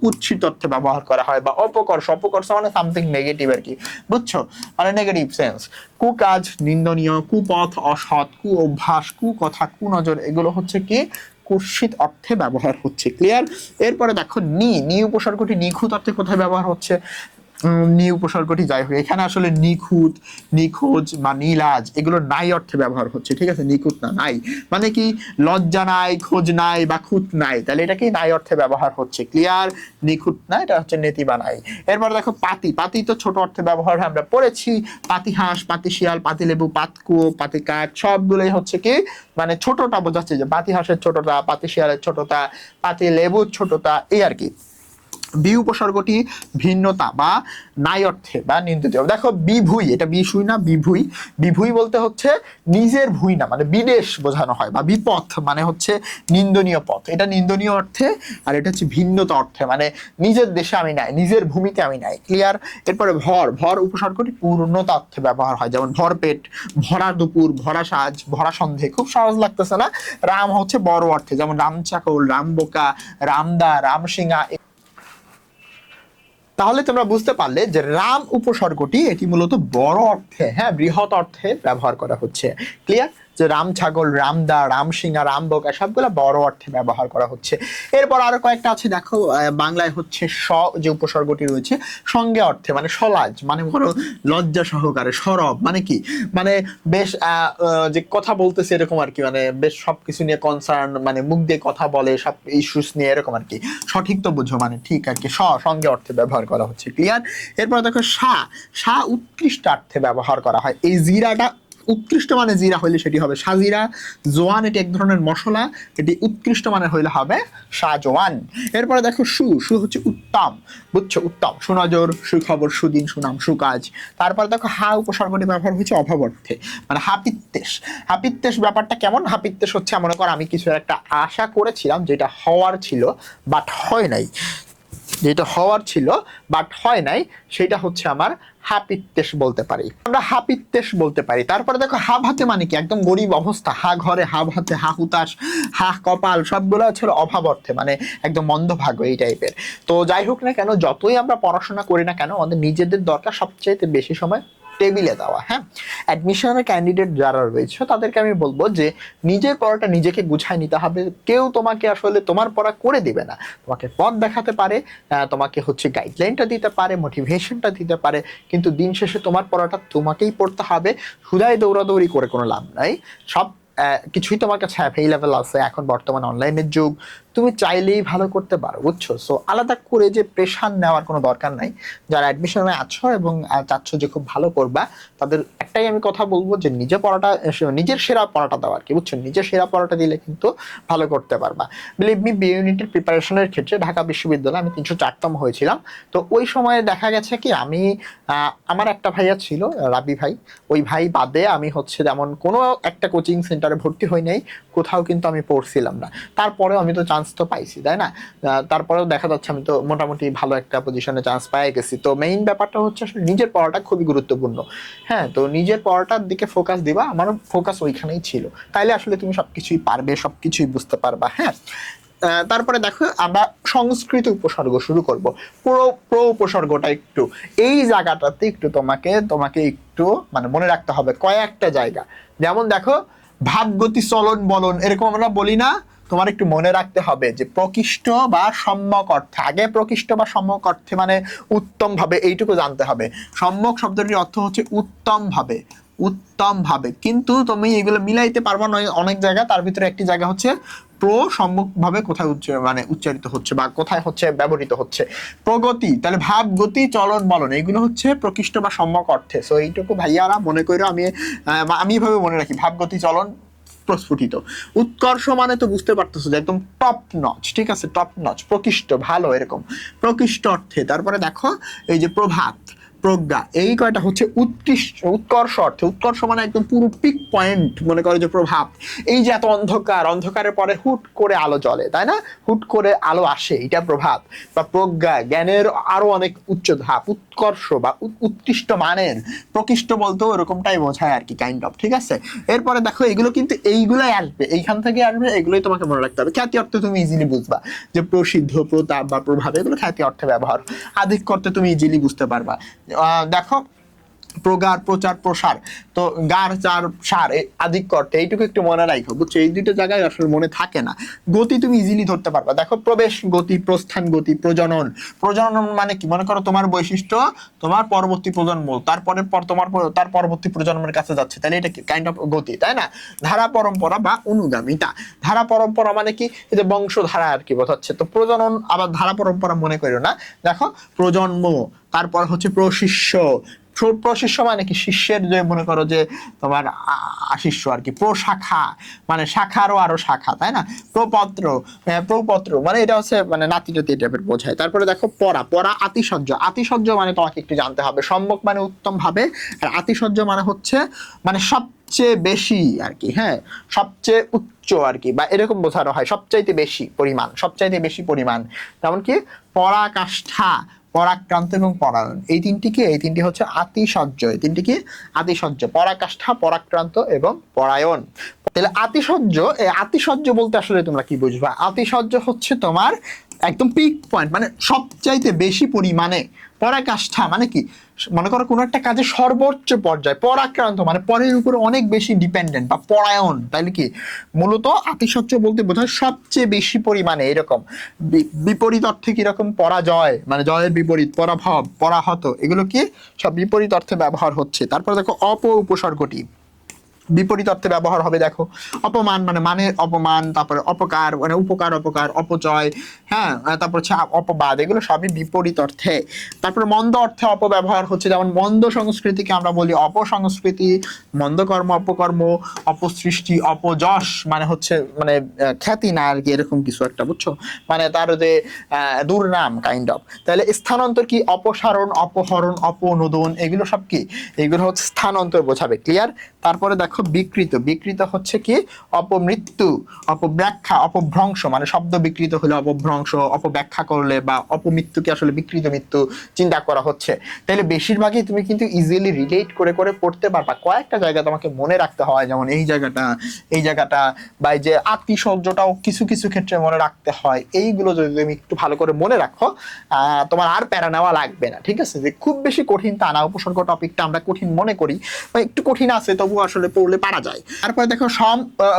কুৎসিত অর্থে ব্যবহার করা হয়, বা অপকর্ষ। অপকর্ষ মানে সামথিং নেগেটিভ আর কি, বুঝছো? মানে নেগেটিভ সেন্স। কুকাজ নিন্দনীয়, কুপথ অসৎ, কু অভ্যাস, কু কথা, কু নজর, এগুলো হচ্ছে কি কুৎসিত অর্থে ব্যবহার হচ্ছে, ক্লিয়ার। এরপরে দেখো নি উপসর্গটি নিখুঁত অর্থে কোথায় ব্যবহার হচ্ছে? নি উপসর্গটি যাই হোক এখানে আসলে নিখুঁত, নিখোঁজ বা নীলাজ এগুলো নাই অর্থে ব্যবহার হচ্ছে, ঠিক আছে? নিখুঁত না, নাই মানে কি লজ্জা নাই, খোঁজ নাই বা খুঁত নাই, তাহলে এটা কি নাই অর্থে ব্যবহার হচ্ছে, ক্লিয়ার। নিখুঁত না, এটা হচ্ছে নেতি বা নাই। এরপর দেখো পাতি। পাতি তো ছোট অর্থে ব্যবহার আমরা পড়েছি। পাতি হাঁস, পাতি শিয়াল, পাতি লেবু, পাতকুয়ো, পাতি কাক সবগুলোই হচ্ছে কি মানে ছোটটা বোঝাচ্ছে, যে পাতি হাঁসের ছোটটা, পাতি শিয়ালের ছোটটা, পাতি লেবুর ছোটটা, এই আর কি। বি উপসর্গটি ভিন্নতা বা নাই অর্থে বা নিন্দিত। দেখো বিভুই, এটা বিশুই না, বিভুই। বিভুই বলতে হচ্ছে নিজের ভুই না, মানে বিদেশ বোঝানো হয়। বা বিপথ মানে হচ্ছে নিন্দনীয় পথ, এটা নিন্দনীয় অর্থে। আর এটা হচ্ছে ভিন্নতা অর্থে, মানে নিজের দেশে আমি নাই, নিজের ভূমিতে আমি নাই, ক্লিয়ার। এরপরে ভর। ভর উপসর্গটি পূর্ণতা অর্থে ব্যবহার হয়, যেমন ভরপেট, ভরা দুপুর, ভরা সাজ, ভরা সন্ধে। খুব সহজ লাগতেছে না? রাম হচ্ছে বড় অর্থে, যেমন রামচাকল, রামবোকা, রামদা, রামসিংহা। তাহলে তোমরা বুঝতে পারলে যে রাম উপসর্গটি এটি মূলত বড় অর্থে, হ্যাঁ বৃহৎ অর্থে ব্যবহার করা হচ্ছে, ক্লিয়ার। যে রাম ছাগল, রামদা, রামসিংহা, রামবোকা সবগুলো বড় অর্থে ব্যবহার করা হচ্ছে। এরপর আরো কয়েকটা আছে, দেখো বাংলায় হচ্ছে স যে উপসর্গটি রয়েছে সঙ্গে অর্থে, মানে সলাজ মানে ধরো লজ্জা সহকারে। সরব মানে কি, মানে বেশ যে কথা বলতেছে এরকম আর কি, মানে বেশ সবকিছু নিয়ে কনসার্ন, মানে মুখ দিয়ে কথা বলে সব ইস্যুস নিয়ে, এরকম আর কি। সঠিক তো বুঝো, মানে ঠিক আর কি। সঙ্গে অর্থে ব্যবহার করা হচ্ছে, ক্লিয়ার। এরপর দেখো সা উৎকৃষ্ট অর্থে ব্যবহার করা হয়। এই জিরাটা উৎকৃষ্ট মানে জিরা হইলে সেটি হবে সাজিরা। জোয়ান এটি এক ধরনের মশলা, এটি উৎকৃষ্ট মানে হইলে হবে সাজোয়ান। এরপরে দেখো সু হচ্ছে উত্তম, বুঝছো? উত্তম, সুনজর, সুখবর, সুদিন, সুনাম, সুকাজ। তারপরে দেখো হা উপসর্গটি ব্যবহার হয়েছে অভাব অর্থে, মানে হাপিত্যেশ। হাপিত্যেশ ব্যাপারটা কেমন? হাপিত্যেশ হচ্ছে মনে কর আমি কিছু একটা আশা করেছিলাম যেটা হওয়ার ছিল বাট হয় নাই, যেটা হওয়ার ছিল বাট হয় নাই, সেটা হচ্ছে আমার হাপিত্যেশ বলতে পারি, আমরা হাপিত্যেশ বলতে পারি। তারপরে দেখো হা ভাতে মানে কি, একদম গরিব অবস্থা। হা ঘরে, হা ভাতে, হা হুতাশ, হা কপাল সবগুলো হচ্ছে অভাব অর্থে, মানে একদম মন্দভাগ্য এই টাইপের। তো যাই হোক না কেন, যতই আমরা পড়াশোনা করি না কেন, আমাদের নিজেদের দরকার সবচেয়ে বেশি সময় টেবিলে দেওয়া। হ্যাঁ, অ্যাডমিশনের ক্যান্ডিডেট যারা রয়েছে তাদেরকে আমি বলবো যে নিজের পড়াটা নিজেকে গুছায় নিতে হবে। কেউ তোমাকে আসলে তোমার পড়া করে দিবে না, তোমাকে পথ দেখাতে পারে, তোমাকে হচ্ছে গাইডলাইনটা দিতে পারে, মোটিভেশনটা দিতে পারে, কিন্তু দিন শেষে তোমার পড়াটা তোমাকেই পড়তে হবে। হুদায় দৌড়াদৌড়ি করে কোনো লাভ নাই। সব কিছুই তোমার কাছে অ্যাভেলেবেল আছে, এখন বর্তমান অনলাইনের যুগ, তুমি চাইলেই ভালো করতে পারো, বুঝছো? সো আলাদা করে যে প্রেশার নেওয়ার কোনো দরকার নাই। যারা অ্যাডমিশনে আছো এবং চাচ্ছ যে খুব ভালো করবা, তাদের একটাই আমি কথা বলবো যে নিজের সেরা পড়াটা দাও আর কি, বুঝছো? নিজের সেরা পড়াটা দিলে কিন্তু ভালো করতে পারবা। বিলিভ মি, বি ইউনিটের প্রিপারেশনের ক্ষেত্রে ঢাকা বিশ্ববিদ্যালয়ে আমি 304তম হয়েছিলাম। তো ওই সময়ে দেখা গেছে কি আমি আমার একটা ভাইয়া ছিল, রাবি ভাই, ওই ভাই বাদে আমি হচ্ছে যেমন কোনো একটা কোচিং সেন্টারে ভর্তি হই নাই, কোথাও কিন্তু আমি পড়ছিলাম না। তারপরেও আমি তো চান্স তো পাইছি, তাই না? তারপরেও দেখা যাচ্ছে আমি তো মোটামুটি ভালো একটা পজিশনে চান্স পেয়ে গেছি। তো মেইন ব্যাপারটা হচ্ছে আসলে নিজের পড়াটা খুবই গুরুত্বপূর্ণ। হ্যাঁ, তো নিজের পড়াটার দিকে ফোকাস দিবা, আমারও ফোকাস ওইখানেই ছিল। তাইলে আসলে তুমি সবকিছুই পারবে, সবকিছুই বুঝতে পারবা। হ্যাঁ, তারপরে দেখো আমরা সংস্কৃত উপসর্গ শুরু করব। পুরো উপসর্গটা একটু এই জায়গাটাতে একটু তোমাকে একটু মানে মনে রাখতে হবে কয়েকটা জায়গা। যেমন দেখো ভাবগতি, চলন, বলন, এরকম আমরা বলি না তোমার একটু মনে রাখতে হবে যে প্রকৃষ্ট বা সম্যক অর্থে, আগে প্রকৃষ্ট বা সম্যক অর্থে মানে উত্তম ভাবে, এইটুকু জানতে হবে। সম্যক শব্দটির অর্থ হচ্ছে উত্তম ভাবে, উত্তম ভাবে। কিন্তু তুমি এগুলো মিলাইতে পারবা না অনেক জায়গা, তার ভিতরে একটি জায়গা হচ্ছে সম্যক ভাবে কোথায় উচ্চারিত হচ্ছে বা কোথায় হচ্ছে ব্যবহৃত হচ্ছে। প্রগতি, তাহলে ভাব, গতি, চলন, বলন, এগুলো হচ্ছে প্রকৃষ্ট বা সম্যক অর্থে। সো এইটুকু ভাইয়ারা মনে করো, আমি এভাবে মনে রাখি, ভাব, গতি, চলন, প্রস্ফুটিত। উৎকর্ষ মানে তো বুঝতে পারতেছো যে একদম টপ নচ, ঠিক আছে, টপ নচ, প্রকৃষ্ট, ভালো, এরকম প্রকৃষ্ট অর্থে। তারপরে দেখো এই যে প্রভাত, প্রজ্ঞা, এই কয়টা হচ্ছে উৎকর্ষ অর্থে। উৎকর্ষ মানে একদম পুরো পিক পয়েন্ট, মনে করো যে প্রভাব। এই যে এত অন্ধকার, অন্ধকারের পরে হুট করে আলো জ্বলে, তাই না, হুট করে আলো আসে, এটা প্রভাত। বা প্রজ্ঞা, জ্ঞানের আরো অনেক উচ্চ ধাপ, উৎকর্ষ বা উৎকৃষ্ট মানের। প্রকৃষ্ট বলতেও এরকমটাই বোঝায় আর কি, কাইন্ড অফ, ঠিক আছে। এরপরে দেখো এগুলো কিন্তু এইগুলাই আসবে, এইখান থেকে আসবে, এগুলোই তোমাকে মনে রাখতে হবে। খ্যাতি অর্থে তুমি ইজিলি বুঝবা যে প্রসিদ্ধ, প্রতাপ বা প্রভাব, এগুলো খ্যাতি অর্থে ব্যবহার। আধিক্য অর্থে তুমি ইজিলি বুঝতে পারবা। দেখো প্রগার, প্রচার, প্রসার, তো গার, চার, সার, আধিক্য অর্থে, এইটুকু একটু মনে রাখো, বুঝছো, এই দুটো জায়গায় আসলে মনে থাকে না। গতি তুমি ইজিলি ধরতে পারবা। দেখো প্রবেশ গতি, প্রস্থান গতি, প্রজনন। প্রজনন মানে কি, মনে করো তোমার বৈশিষ্ট্য তোমার পরবর্তী প্রজন্ম, তারপরে তার পরবর্তী প্রজন্মের কাছে যাচ্ছে, তাহলে এটা কি কাইন্ড অফ গতি, তাই না। ধারা, পরম্পরা বা অনুগামিতা। ধারা পরম্পরা মানে কি, এই যে বংশধারা আর কি বোঝাচ্ছে। তো প্রজনন আবার ধারা পরম্পরা মনে করো না। দেখো প্রজন্ম, তারপর হচ্ছে প্রশিষ্য। প্রশিষ্য মানে কি, শিষ্যের যে মনে করো যে তোমার শিষ্য আর কি। প্রশাখা মানে শাখারও আরো শাখা, তাই না। প্রপত্র, প্রপত্র মানে এটা হচ্ছে মানে নাতি জাতি টাইপের বোঝায়। তারপরে দেখো পরা, পরা আতিশয্য। আতিশয্য মানে তোমাকে একটু জানতে হবে, সম্যক মানে উত্তম ভাবে, আর আতিশয্য মানে হচ্ছে মানে সবচেয়ে বেশি আর কি, হ্যাঁ, সবচেয়ে উচ্চ আর কি, বা এরকম বোঝানো হয়, সবচাইতে বেশি পরিমাণ, সবচাইতে বেশি পরিমাণ। যেমন কি পরাকাষ্ঠা, পরাক্রান্ত এবং পরায়ণ, এই তিনটি হচ্ছে আতিশয্য। এই তিনটি কি, আতিশয্য, পরাকাষ্ঠা, পরাক্রান্ত এবং পরায়ণ। তাহলে আতিশয্য, এই আতিশয্য বলতে আসলে তোমরা কি বুঝবা? আতিশয্য হচ্ছে তোমার একদম পিক পয়েন্ট, মানে সবচাইতে বেশি পরিমাণে। পরাকাষ্ঠা মানে কি, মনে করো কোনো একটা কাজে সর্বোচ্চ পর্যায়ে। পরাক্রান্ত মানে পরের উপরে অনেক বেশি ডিপেন্ডেন্ট বা পরায়ণ, তাইলে কি মূলত আতিশয্য বলতে বোঝায় সবচেয়ে বেশি পরিমাণে, এরকম। বিপরীত অর্থে কিরকম, পরাজয় মানে জয়ের বিপরীত, পরাভব, পরাহত, এগুলো কি সব বিপরীত অর্থে ব্যবহার হচ্ছে। তারপর দেখো উপসর্গটি বিপরীত অর্থে ব্যবহার হবে। দেখো অপমান মানে মানের অপমান, তারপরে অপকার মানে উপকার, অপকার, অপচয়, হ্যাঁ, তারপর হচ্ছে অপবাদ, এগুলো সবই বিপরীত অর্থে। তারপরে মন্দ অর্থে অপব্যবহার হচ্ছে, যেমন মন্দ সংস্কৃতিকে আমরা বলি অপসংস্কৃতি, মন্দ কর্ম, অপকর্ম, অপসৃষ্টি, অপযশ মানে হচ্ছে মানে খ্যাতি না আর কি, এরকম কিছু একটা, বুঝছো, মানে তার যে দুর্নাম কাইন্ড অফ। তাহলে স্থানান্তর কি, অপসারণ, অপহরণ, অপনোদন, এগুলো সব কি, এগুলো হচ্ছে স্থানান্তর বোঝাবে, ক্লিয়ার। তারপরে দেখো বিকৃত, বিকৃত হচ্ছে কি অপমৃত্যু, অপব্যাখ্যা, অপভ্রংশ মানে শব্দ বিকৃত হলে অপভ্রংশ, অপব্যাখ্যা করলে বা অপমৃত্যুকে আসলে বিকৃত মৃত্যু চিন্তা করা হচ্ছে। তাহলে বেশিরভাগই তুমি কিন্তু ইজিলি রিলেট করে করে পড়তে পারবা। কয়েকটা জায়গা তোমাকে মনে রাখতে হয়, যেমন এই জায়গাটা, এই জায়গাটা, বা এই যে আত্মীয়সহ্যটাও কিছু কিছু ক্ষেত্রে মনে রাখতে হয়। এইগুলো যদি তুমি একটু ভালো করে মনে রাখো, তোমার আর প্যারা নেওয়া লাগবে না, ঠিক আছে। যে খুব বেশি কঠিন তা না, উপসর্গ টপিকটা আমরা কঠিন মনে করি, বা একটু কঠিন আছে তবু আসলে পড়লে পারা যায়। তারপরে দেখো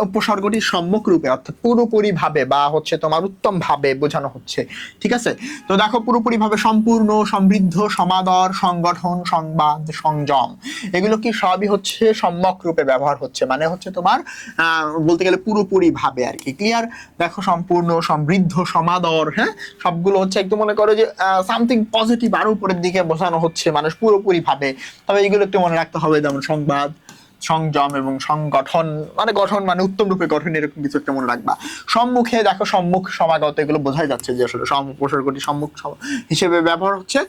উপসর্গটি সম্যক রূপে অর্থাৎ পুরোপুরি ভাবে বা হচ্ছে তোমার উত্তম ভাবে বোঝানো হচ্ছে, ঠিক আছে। তো দেখো পুরোপুরি ভাবে সম্পূর্ণ, সমৃদ্ধ, সমাদর, সংগঠন, সংবাদ, সংযম, এগুলো কি সবই হচ্ছে সম্যক রূপে ব্যবহার হচ্ছে, মানে হচ্ছে তোমার বলতে গেলে পুরোপুরি ভাবে আর কি, ক্লিয়ার। দেখো সম্পূর্ণ, সমৃদ্ধ, সমাদর, হ্যাঁ, সবগুলো হচ্ছে একদম মনে করো যে সামথিং পজিটিভ আরো উপরের দিকে বোঝানো হচ্ছে মানুষ পুরোপুরি ভাবে। তবে এগুলো একটু মনে রাখতে হবে, যেমন সংবাদ, সংযম এবং সংগঠন মানে গঠন মানে উত্তম রূপে গঠন, এরকম কিছু একটা মনে রাখবা। সম্মুখে দেখো সম্মুখ, সমাগত, এগুলো বোঝাই যাচ্ছে যে আসলে উপসর্গটি সম্মুখ হিসেবে ব্যবহার হচ্ছে।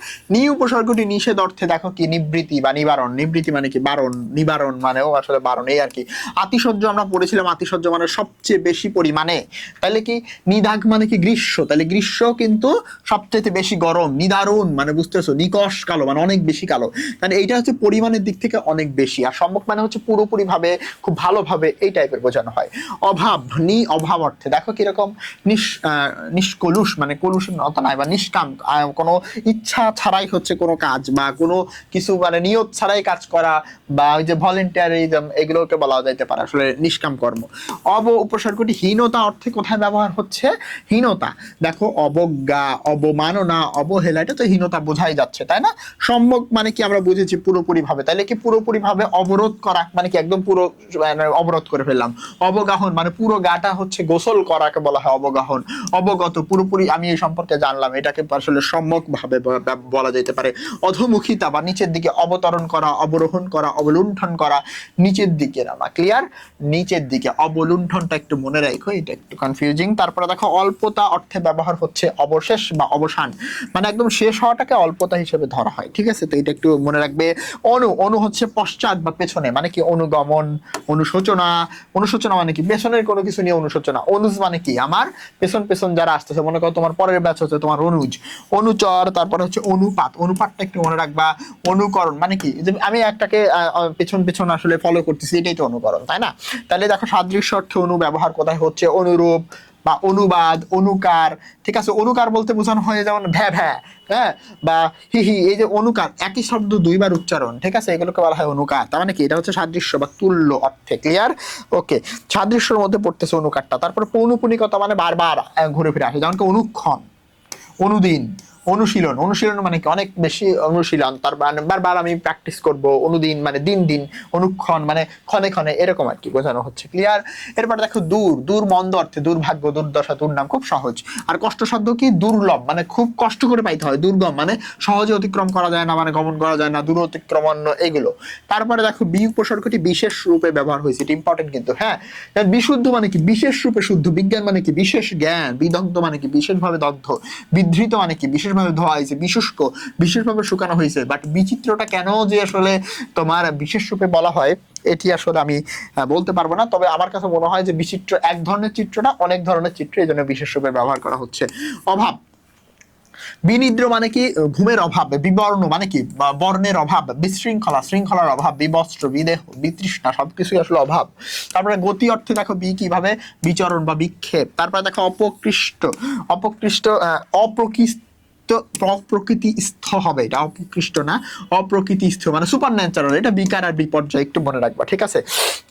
উপসর্গটি নিষেধ অর্থে দেখো কি নিবৃত্তি বা নিবারণ, নিবৃত্তি মানে কি বারণ, নিবারণ মানেও আসলে বারণ, এই আর কি। আতিশয্য আমরা পড়েছিলাম, আতিশয্য মানে সবচেয়ে বেশি পরিমাণে। তাহলে কি নিদাঘ মানে কি গ্রীষ্ম, তাহলে গ্রীষ্ম কিন্তু সবচেয়ে বেশি গরম। নিদারুণ মানে বুঝতেছো নিকষ কালো মানে অনেক বেশি কালো, মানে এইটা হচ্ছে পরিমাণের দিক থেকে অনেক বেশি। আর সম্মুখ মানে হচ্ছে পুরোপুরি ভাবে, খুব ভালোভাবে, এই টাইপের বোঝানো হয়। অভাব, অভাব অর্থে দেখো কিরকম, নিষ্কলুষ মানে কলুষের নতা নাই, বা নিষ্কাম, কোনো ইচ্ছা ছাড়াই হচ্ছে কোনো কাজ বা কোনো কিছু মানে নিয়ত ছাড়াই কাজ করা, বা ওই যে ভলেন্টিয়ারিজম, এগুলোকে বলা যাইতে পারে আসলে নিষ্কাম কর্ম। উপসর্গটি হীনতা অর্থে কোথায় ব্যবহার হচ্ছে? হীনতা, দেখো অবজ্ঞা, অবমাননা, অবহেলা, এটা তো হীনতা বোঝাই যাচ্ছে, তাই না? সম্যক মানে কি আমরা বুঝেছি পুরোপুরি ভাবে, তাইলে কি পুরোপুরি ভাবে অবরোধ করা মানে কি একদম পুরো মানে অবরোধ করে ফেললাম। অবগাহন মানে পুরো গাটা হচ্ছে গোসল করাকে বলা হয় অবগাহন। অবগত, পুরোপুরি আমি এই সম্পর্কে জানলাম, এটাকে আসলে সম্যক ভাবে বলা যেতে পারে। অধোমুখিতা বা নিচের দিকে অবতরণ করা, অবরোহণ করা, অবলুণ্ঠন করা, নিচের দিকে নামা। ক্লিয়ার? নিচের দিকে, অবলুণ্ঠনটা একটু মনে রাখো, এটা একটু কনফিউজিং। তারপরে দেখো অল্পতা অর্থে ব্যবহার হচ্ছে অবশেষ বা অবসান, মানে একদম শেষ হওয়াটাকে অল্পতা হিসেবে ধরা হয়, ঠিক আছে? তো এটা একটু মনে রাখবে। অনু হচ্ছে পশ্চাৎ বা পেছনে, মানে কি অনুগমন, অনুশোচনা। অনুশোচনা মানে কি পেছনের কোনো কিছু নিয়ে অনুশোচনা। অনুজ মানে কি আমার পেছন পেছন যারা আসতেছে, মনে করো তোমার পরের ব্যাচ হচ্ছে তোমার অনুজ। অনুচর, তারপরে হচ্ছে অনুপাত, অনুপাতটা একটু মনে রাখবা। অনুকরণ মানে কি যে আমি একটাকে পেছন পেছন আসলে ফলো করতেছি, এটাই তো অনুকরণ, তাই না? তাহলে দেখো সাদৃশ্য অর্থে অনু ব্যবহার কোথায় হচ্ছে? অনুরূপ বা অনুবাদ, অনুকার, ঠিক আছে? অনুকার বলতে বোঝানো হয় যেমন ভ্যা ভ্যা, হ্যাঁ, বা হি হি, এই যে অনুকার, একই শব্দ দুইবার উচ্চারণ, ঠিক আছে? এগুলোকে বলা হয় অনুকার। তার মানে কি এটা হচ্ছে সাদৃশ্য বা তুল্য অর্থে। ক্লিয়ার? ওকে, সাদৃশ্যের মধ্যে পড়তেছে অনুকারটা। তারপরে পৌনপুনিকতা মানে বারবার ঘুরে ফিরে আসে, যেমন কি অনুক্ষণ, অনুদিন, অনুশীলন। অনুশীলন মানে কি অনেক বেশি অনুশীলন, তার মানে বারবার আমি প্র্যাকটিস করব। অনুদিন মানে দিন দিন, অনুক্ষণ মানে ক্ষণে ক্ষণে, এরকম আর কি বোঝানো হচ্ছে। ক্লিয়ার? এরপর দেখো দূর, দূর মন্দ অর্থে দুর্ভাগ্য, দুর্দশা, দুর্নাম, খুব সহজ। আর কষ্টসাধ্য কি? দুর্লভ মানে খুব কষ্ট করে পাইতে হয়। দুর্গম মানে সহজে অতিক্রম করা যায় না, মানে গমন করা যায় না, দূর অতিক্রমণ্য, এগুলো। তারপরে দেখো উপসর্গটি বিশেষ রূপে ব্যবহার হয়েছে, এটা ইম্পর্টেন্ট কিন্তু, হ্যাঁ। বিশুদ্ধ মানে কি বিশেষ রূপে শুদ্ধ। বিজ্ঞান মানে কি বিশেষ জ্ঞান। বিদগ্ধ মানে কি বিশেষভাবে দগ্ধ। বিধৃত মানে কি বিশেষভাবে ধোয়া হয়েছে। বিশুষ্ক বিশেষভাবে শুকানো হয়েছে। বাট বিচিত্রটা কেন যে আসলে তোমার বিশেষ রূপে বলা হয়, এটি আসলে আমি বলতে পারবো না। তবে আমার কাছে মনে হয় যে বিচিত্র এক ধরনের চিত্রটা অনেক ধরনের চিত্র, এই জন্য বিশেষ রূপে ব্যবহার করা হচ্ছে। অভাব, বিনিদ্র মানে কি ঘুমের অভাব। বিবর্ণ মানে কি বর্ণের অভাব। বিশৃঙ্খলা, শৃঙ্খলার অভাব। বিবস্ত্র, বিদেহ, বিতৃষ্ণা, সবকিছুই আসলে অভাব। তারপরে গতি অর্থে দেখো কিভাবে বিচরণ বা বিক্ষেপ। তারপরে দেখো অপকৃষ্ট, অপকৃষ্ট অপ্রকৃতিস্থ হবে, এটা অপকৃষ্ট না, অপ্রকৃতিস্থ মানে সুপার ন্যাচারাল, এটা বিকার আর বিপর্যয়, একটু মনে রাখবা, ঠিক আছে?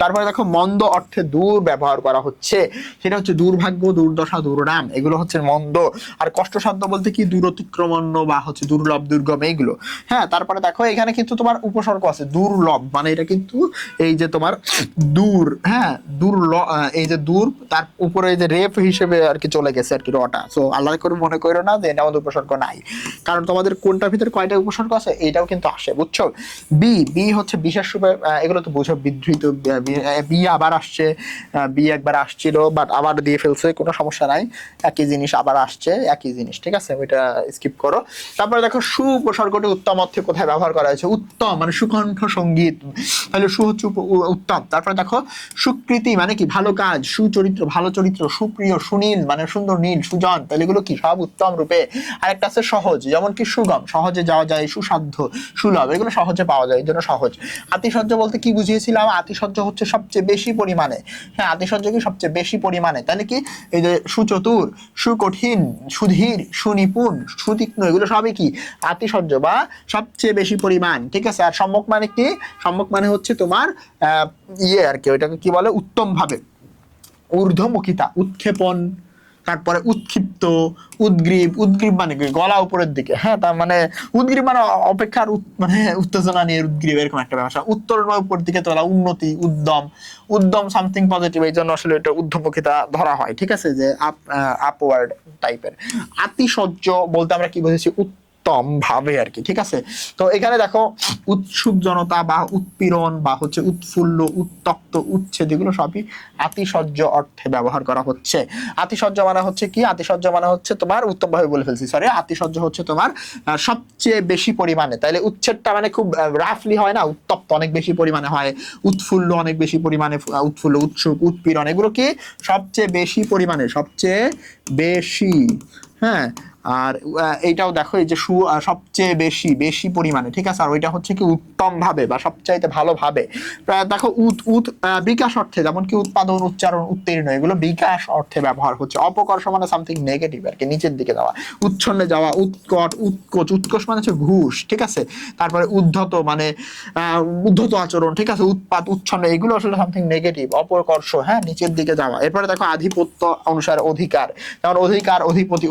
তারপরে দেখো মন্দ অর্থে দূর ব্যবহার করা হচ্ছে, সেটা হচ্ছে দুর্ভাগ্য, দুর্দশা, দুর্নাম, এগুলো হচ্ছে মন্দ। আর কষ্টসাধ্য বলতে কি দূর অতিক্রমণ্য বা হচ্ছে দুর্লভ, দুর্গম, এইগুলো, হ্যাঁ। তারপরে দেখো এখানে কিন্তু তোমার উপসর্গ আছে দুর্লভ, মানে এটা কিন্তু এই যে তোমার দূর, হ্যাঁ, এই যে দূর, তার উপরে এই যে রেফ হিসেবে আর কি চলে গেছে আর কি রটা। সো আল্লাহ করে মনে করো না যে এটা আমাদের উপসর্গ নাই, কারণ তোমাদের কোনটার ভিতরে কয়টা উপসর্গ আছে এটাও কিন্তু আসে, বুঝছো? বি হচ্ছে বিশেষ রূপে, এগুলো তো বুঝো, বিধৃত। বি আবার আসছে, বি একবার আসছিল বাট আবার দিয়ে ফেলছে, কোনো সমস্যা নাই। একই জিনিস আবার আসছে, একই জিনিস, ঠিক আছে? ওইটা স্কিপ করো। তারপরে দেখো সু উপসর্গটি উত্তম অর্থে কোথায় ব্যবহার করা হয়েছে? উত্তম মানে সুকণ্ঠ সঙ্গীত, তাহলে সু হচ্ছে উত্তম। তারপরে দেখো সুকৃতি মানে কি ভালো কাজ। সুচরিত্র, ভালো চরিত্র। সুপ্রিয়, সুনীল মানে সুন্দর নীল, সুজন, তাহলে এগুলো কি সব উত্তম রূপে। আরেকটা আছে সহজ, যেমন কি সুগম, সহজে যাওয়া যায়। সুসাধ্য, সুলভ, এগুলো সহজে পাওয়া যায়, এই জন্য সহজ। আতিশয্য বলতে কি বুঝিয়েছিলাম? আতিশয্য হচ্ছে সবচেয়ে বেশি পরিমাণে, হ্যাঁ, আতিশয্য কি সবচেয়ে বেশি পরিমাণে, তাহলে কি এই যে সুচতুর, সুকঠিন, সুধীর, সুনিপুণ, সুতীক্ষ্ণ, এগুলো সবই কি আতিশয্য বা সবচেয়ে বেশি পরিমাণ, ঠিক আছে? আর সম্যক মানে কি? সম্যক মানে হচ্ছে তোমার আর কি, ওইটাকে কি বলে? উত্তম ভাবে। ঊর্ধ্বমুখিতা, উৎক্ষেপণ, তারপরে উৎক্ষিপ্ত, উদ্গ্রীব। উদ্গ্রীব মানে কি গলা উপরের দিকে, হ্যাঁ। তার মানে উদ্গ্রীব মানে অপেক্ষার মানে উত্তেজনা নিয়ে উদ্গ্রীব, এরকম একটা ব্যবসা। উত্তরণ বা উপর দিকে তোলা, উন্নতি, উদ্যম। উদ্যম সামথিং পজিটিভ, এই জন্য আসলে এটা ঊর্ধ্বমুখিতা ধরা হয়, ঠিক আছে? যে আপওয়ার্ড টাইপের। আতিশয্য বলতে আমরা কি বুঝেছি? উত্তম ভাবে আর কি, ঠিক আছে? তো এখানে দেখো উৎসুক জনতা বা উৎপীড়ন বা হচ্ছে উৎফুল্ল, উত্তপ্ত, উচ্ছেদ, এগুলো সবই আতিশয্য অর্থে ব্যবহার করা হচ্ছে। আতিশয্য মানে হচ্ছে কি? আতিশয্য মানে হচ্ছে তোমার, উত্তম ভাবে বলে ফেলছি, সরি। আতিশয্য হচ্ছে তোমার সবচেয়ে বেশি পরিমাণে, তাইলে উচ্ছেদটা মানে খুব রাফলি হয় না, উত্তপ্ত অনেক বেশি পরিমাণে হয়, উৎফুল্ল অনেক বেশি পরিমাণে, উৎফুল্ল, উৎসুক, উৎপীড়ন, এগুলো কি সবচেয়ে বেশি পরিমাণে, সবচেয়ে বেশি, হ্যাঁ। আর এইটাও দেখো এই যে সবচেয়ে বেশি বেশি পরিমাণে, ঠিক আছে। আর ওইটা হচ্ছে কি উত্তম ভাবে বা সবচাইতে ভালোভাবে। দেখো বিকাশ অর্থে, যেমন কি উৎপাদন, উচ্চারণ, উত্তীর্ণ, এগুলো বিকাশ অর্থে ব্যবহার হচ্ছে। অপকর্ষ মানে সামথিং নেগেটিভ আর কি, নিচের দিকে যাওয়া। উচ্ছন্নে যাওয়া, উৎকট, উৎকোচ, উৎকোচ মানে হচ্ছে ঘুষ, ঠিক আছে। তারপরে উদ্ধত মানে উদ্ধত আচরণ, ঠিক আছে। উৎপাত, উচ্ছন্ন, এগুলো আসলে সামথিং নেগেটিভ, অপকর্ষ, হ্যাঁ, নিচের দিকে যাওয়া। এরপরে দেখো আধিপত্য অনুসারে অধিকার, যেমন অধিকার, অধিপতি,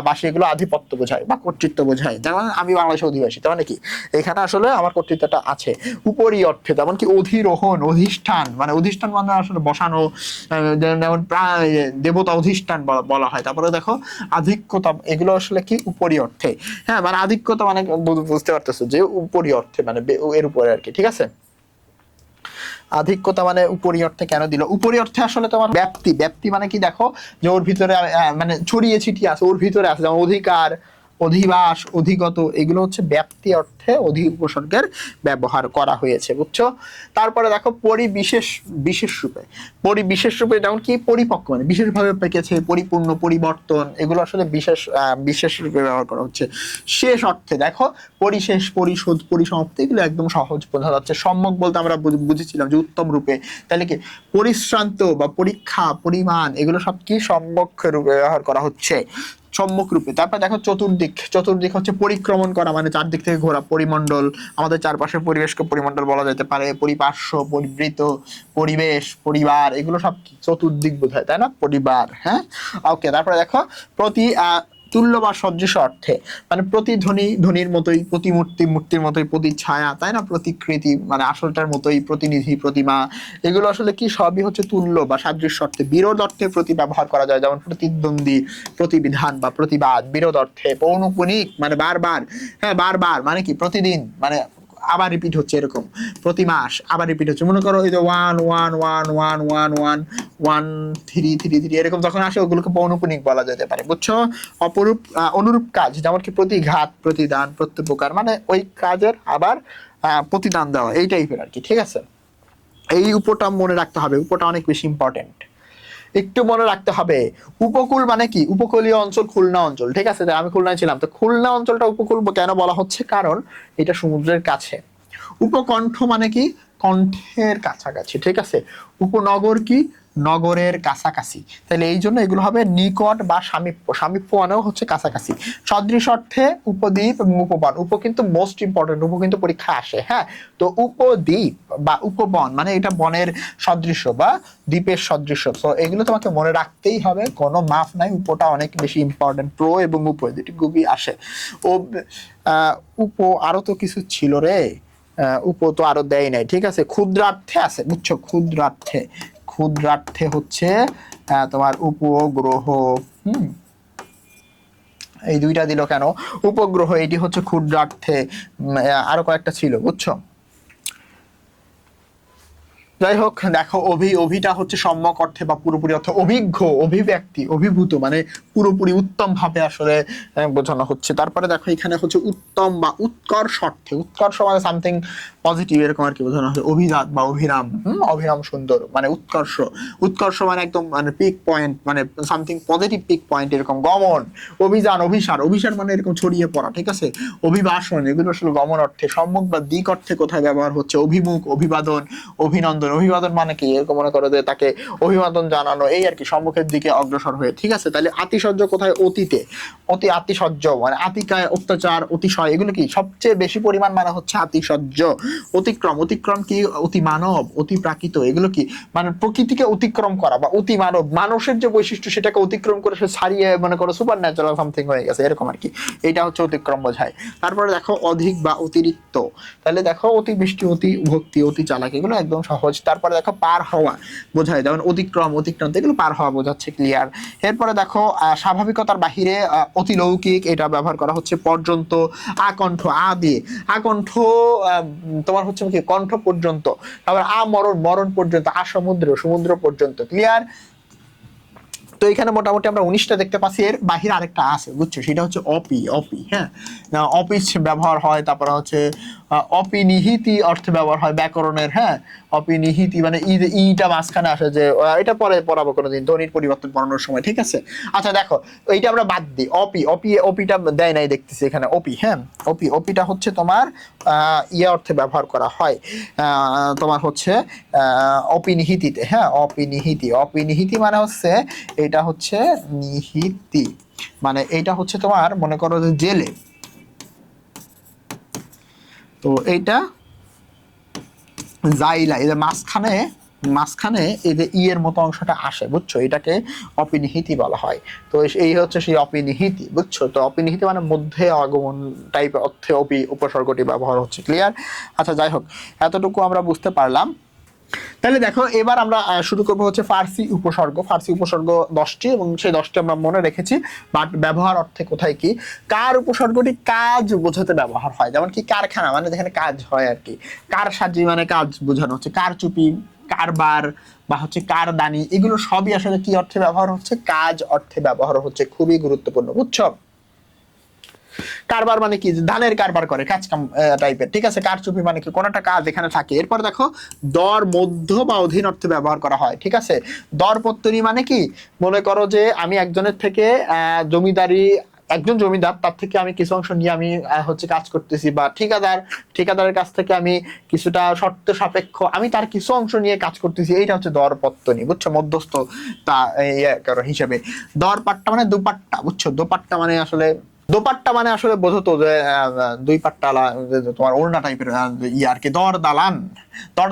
বাসী, এগুলো আধিপত্য বোঝায় বা কর্তৃত্ব বোঝায়। যেমন আমি বাংলাদেশে অধিবাসী, তার মানে কি এখানে আসলে আমার কর্তৃত্বটা আছে। উপরি অর্থে, যেমন কি অধিরোহণ, অধিষ্ঠান, মানে অধিষ্ঠান মানে আসলে বসানো, যেমন দেবতা অধিষ্ঠান বলা হয়। তারপরে দেখো আধিক্যতা, এগুলো আসলে কি উপরি অর্থে, হ্যাঁ, মানে আধিক্যতা মানে বুঝতে পারতেছো যে উপরি অর্থে, মানে এর উপরে আর কি, ঠিক আছে। আধিক্যতা মানে উপরি অর্থে কেন দিল? উপরি অর্থে আসলে তোমার ব্যাপ্তি, ব্যাপ্তি মানে কি দেখো যে ওর ভিতরে মানে ছড়িয়ে ছিটিয়ে আছে, ওর ভিতরে আছে। যেমন অধিকার, অধিবাস, অধিগত, এগুলো হচ্ছে ব্যাপ্তি অর্থে অধি উপসর্গের ব্যবহার করা হয়েছে, বুঝছো। তারপরে দেখো পরিবিশেষ, বিশেষ রূপে, পরিবিশেষ রূপে যেমন কি পরিপক্ক মানে বিশেষভাবে পেকেছে, পরিপূর্ণ, পরিবর্তন, এগুলো আসলে বিশেষ বিশেষ রূপে ব্যবহার করা হচ্ছে। শেষ অর্থে দেখো পরিশেষ, পরিশোধ, পরিসমাপ্তি, এগুলো একদম সহজ বোঝা যাচ্ছে। সম্যক বলতে আমরা বুঝেছিলাম যে উত্তম রূপে, তাহলে কি পরিশ্রান্ত বা পরীক্ষা, পরিমাণ, এগুলো সব কি সম্যক রূপে ব্যবহার করা হচ্ছে, সম্মুখ রূপে। তারপর দেখো চতুর্দিক, চতুর্দিক হচ্ছে পরিক্রমণ করা, মানে চারদিক থেকে ঘোরা। পরিমণ্ডল, আমাদের চারপাশের পরিবেশকে পরিমণ্ডল বলা যেতে পারে। পরিপার্শ্ব, পরিবৃত, পরিবেশ, পরিবার, এগুলো সব চতুর্দিক বোঝায়, তাই না, পরিবার, হ্যাঁ, ওকে। তারপরে দেখো প্রতি তুল্য বা সদৃশ অর্থে, মানে প্রতিধ্বনি, ধ্বনির মতোই, প্রতিমূর্তি, মূর্তির মতোই, প্রতি ছায়া, তাই না, প্রতিকৃতি মানে আসলটার মতোই, প্রতিনিধি, প্রতিমা, এগুলো আসলে কি সবই হচ্ছে তুল্য বা সাদৃশ্য অর্থে। বিরোধ অর্থে প্রতি ব্যবহার করা যায়, যেমন প্রতিদ্বন্দ্বী, প্রতিবিধান বা প্রতিবাদ। বিরোধ অর্থে পৌনঃপুনিক মানে বারবার, হ্যাঁ, বারবার মানে কি প্রতিদিন, মানে আবার রিপিট হচ্ছে, এরকম। প্রতি মাস আবার রিপিট হচ্ছে, মনে করো এই যে 1 1 1 1 1 1 1 3 3 3 এরকম যখন আসে, ওগুলোকে পৌনঃপুনিক বলা যেতে পারে, বুঝছো। অপরূপ, অনুরূপ কাজ, যেমন কি প্রতিঘাত, প্রতিদান, প্রত্যুপকার, মানে ওই কাজের আবার প্রতিদান দেওয়া, এই টাইপের আর কি, ঠিক আছে। এই উপটা মনে রাখতে হবে, উপটা অনেক বেশি ইম্পর্টেন্ট, একটু মনে রাখতে হবে। উপকূল মানে কি, উপকূলীয় অঞ্চল, খুলনা অঞ্চল, ঠিক আছে। আমি খুলনায় ছিলাম, তো খুলনা অঞ্চলটা উপকূল কেন বলা হচ্ছে, কারণ এটা সমুদ্রের কাছে। উপকণ্ঠ মানে কি, কণ্ঠের কাছাকাছি, ঠিক আছে। উপনগর কি, নগরের কাছাকাছি, তাহলে এই জন্য এগুলো হবে নিকট বা সামীপ্য। সামীপ্য মানেও হচ্ছে কাছাকাছি। সদৃশ অর্থে উপদ্বীপ এবং উপবন। উপ কিন্তু মোস্ট ইম্পর্টেন্ট, উপ কিন্তু পরীক্ষা আসে, হ্যাঁ। তো উপদ্বীপ বা উপবন মানে এটা বনের সদৃশ্য বা দ্বীপের সদৃশ্য। তো এগুলো তোমাকে মনে রাখতেই হবে, কোনো মাফ নাই। উপটা অনেক বেশি ইম্পর্টেন্ট, প্র এবং উপ দুটি খুবই আসে। ও উপ আরো তো কিছু ছিল রে, উপ তো আরো দেয় নাই, ঠিক আছে। ক্ষুদ্রার্থে আছে, বুঝছো, ক্ষুদ্রার্থে, ক্ষুদ্রার্থে হচ্ছে তোমার উপগ্রহ, এই দুইটা দিল কেন, উপগ্রহ, এটি হচ্ছে ক্ষুদ্রার্থে। আরো কয়েকটা ছিল, বুঝছো। যাই হোক, দেখো অভিটা হচ্ছে সম্যক অর্থে বা পুরোপুরি অর্থে। অভিজ্ঞ, অভিব্যক্তি, অভিভূত মানে পুরোপুরি উত্তম ভাবে আসলে বোঝানো হচ্ছে। তারপরে দেখো এখানে হচ্ছে উত্তম বা উৎকর্ষ অর্থে। উৎকর্ষ মানে সামথিং পজিটিভ, এরকম আর কি বোঝানো হচ্ছে। অভিজাত বা অভিরাম, অভিরাম সুন্দর মানে উৎকর্ষ। উৎকর্ষ মানে একদম মানে পিক পয়েন্ট, মানে সামথিং পজিটিভ পিক পয়েন্ট, এরকম। গমন, অভিযান, অভিসার, অভিসার মানে এরকম ছড়িয়ে পড়া, ঠিক আছে। অভিবাসন, এগুলো আসলে গমন অর্থে। সম্মুখ বা দিক অর্থে কোথায় ব্যবহার হচ্ছে, অভিমুখ, অভিবাদন, অভিনন্দন। অভিবাদন মানে কি, এরকম মনে করো যে তাকে অভিবাদন জানানো, এই আর কি, সম্মুখের দিকে অগ্রসর হয়ে, ঠিক আছে। তাহলে আতিশয্য কোথায়, অতীতে। অতি আতিশয্য মানে আতিকায়, অত্যাচার, অতিশয়, এগুলো কি সবচেয়ে বেশি পরিমাণ মানে হচ্ছে আতিশয্য। অতিক্রম, অতিক্রম কি, অতি মানব, অতি প্রাকৃত, এগুলো কি মানে প্রকৃতিকে অতিক্রম করা বা অতি মানব, মানুষের যে বৈশিষ্ট্য সেটাকে অতিক্রম করে সে ছাড়িয়ে মনে করো সুপার ন্যাচারাল সামথিং হয়ে গেছে, এরকম আর কি। এটা হচ্ছে অতিক্রম বোঝায়। তারপরে দেখো অধিক বা অতিরিক্ত, তাহলে দেখো অতি বৃষ্টি, অতি ভক্তি, অতি চালাক, এগুলো একদম সহজ। তারপরে দেখো পার হওয়া বোঝায়, যেমন অতিক্রম, অতিক্রান্ত, এগুলো পার হওয়া বোঝাচ্ছে, ক্লিয়ার। এরপরে দেখো স্বাভাবিকতার বাহিরে, অতিলৌকিক, এটা ব্যবহার করা হচ্ছে। পর্যন্ত, আকণ্ঠ, আ দিয়ে, আকণ্ঠ তোমার হচ্ছে কি কণ্ঠ পর্যন্ত। তারপর মরণ, মরণ পর্যন্ত। সমুদ্র, সমুদ্র পর্যন্ত, ক্লিয়ার। তো এখানে মোটামুটি আমরা 19টা দেখতে পাচ্ছি, এর বাহিরে আরেকটা আছে, বুঝছো, সেটা হচ্ছে অপি, অপি, হ্যাঁ। অপিস ব্যবহার হয়, তারপরে হচ্ছে অপিনিহিতি অর্থে ব্যবহার হয় ব্যাকরণের, হ্যাঁ। অপিনিহিতি মানে ইটা মাঝখানে আসে, যে এটা পরে পড়াবো কোনোদিন ধ্বনির পরিবর্তন পড়ানোর সময়, ঠিক আছে। আচ্ছা দেখো, এইটা আমরা বাদ দিই। অপিটা দেয় নাই দেখতেছি এখানে, অপি, হ্যাঁ। অপিটা হচ্ছে তোমার অর্থে ব্যবহার করা হয় তোমার হচ্ছে অপিনিহিতিতে, হ্যাঁ। অপিনিহিতি মানে হচ্ছে এটা হচ্ছে নিহিতি, মানে এইটা হচ্ছে তোমার মনে করো যে জেলে, তো এইটা জাইলা, এই যে মাঝখানে এই যে এর মতো অংশটা আসে, বুঝছো, এটাকে অপিনিহিতি বলা হয়। তো এই হচ্ছে সেই অপিনিহিতি, বুঝছো। তো অপিনিহিতি মানে মধ্যে আগমন টাইপ অর্থে উপসর্গটি ব্যবহার হচ্ছে, ক্লিয়ার। আচ্ছা যাই হোক, এতটুকু আমরা বুঝতে পারলাম। তাহলে দেখো, এবার আমরা শুরু করবো হচ্ছে ফার্সি উপসর্গ। ফার্সি উপসর্গ 10টি, এবং সেই 10টি আমরা মনে রেখেছি, বাট ব্যবহার অর্থে কোথায় কি। কার উপসর্গটি কাজ বোঝাতে ব্যবহার হয়, যেমন কি কারখানা মানে যেখানে কাজ হয় আর কি। কারসাজি মানে কাজ বোঝানো হচ্ছে। কারচুপি, কারবার, বা হচ্ছে কারদানি, এগুলো সবই আসলে কি অর্থে ব্যবহার হচ্ছে, কাজ অর্থে ব্যবহার হচ্ছে। খুবই গুরুত্বপূর্ণ, বুঝছো। কারবার মানে কি, ধানের কারবার করে, কাজ কাম টাইপের, ঠিক আছে। কারচুপি মানে কি, কোন একটা কাজ এখানে থাকে। এরপর দেখো, দর মধ্য বা অধীন অর্থে ব্যবহার করা হয়, ঠিক আছে। দরপত্তনি মানে কি, মনে করো যে আমি একজনের থেকে জমিদারি, একজন জমিদার, তার থেকে আমি কিছু অংশ নিয়ে আমি হচ্ছে কাজ করতেছি, বা ঠিকাদারের কাছ থেকে আমি কিছুটা শর্ত সাপেক্ষ আমি তার কিছু অংশ নিয়ে কাজ করতেছি, এইটা হচ্ছে দরপত্তনি, বুঝছো, মধ্যস্থ তা হিসেবে। দরপাট্টা মানে দুপাট্টা, বুঝছো। দোপাট্টা মানে আসলে বোঝো তো যে দুই পাট্টা তোমার ওড়না টাইপের আর কি। দর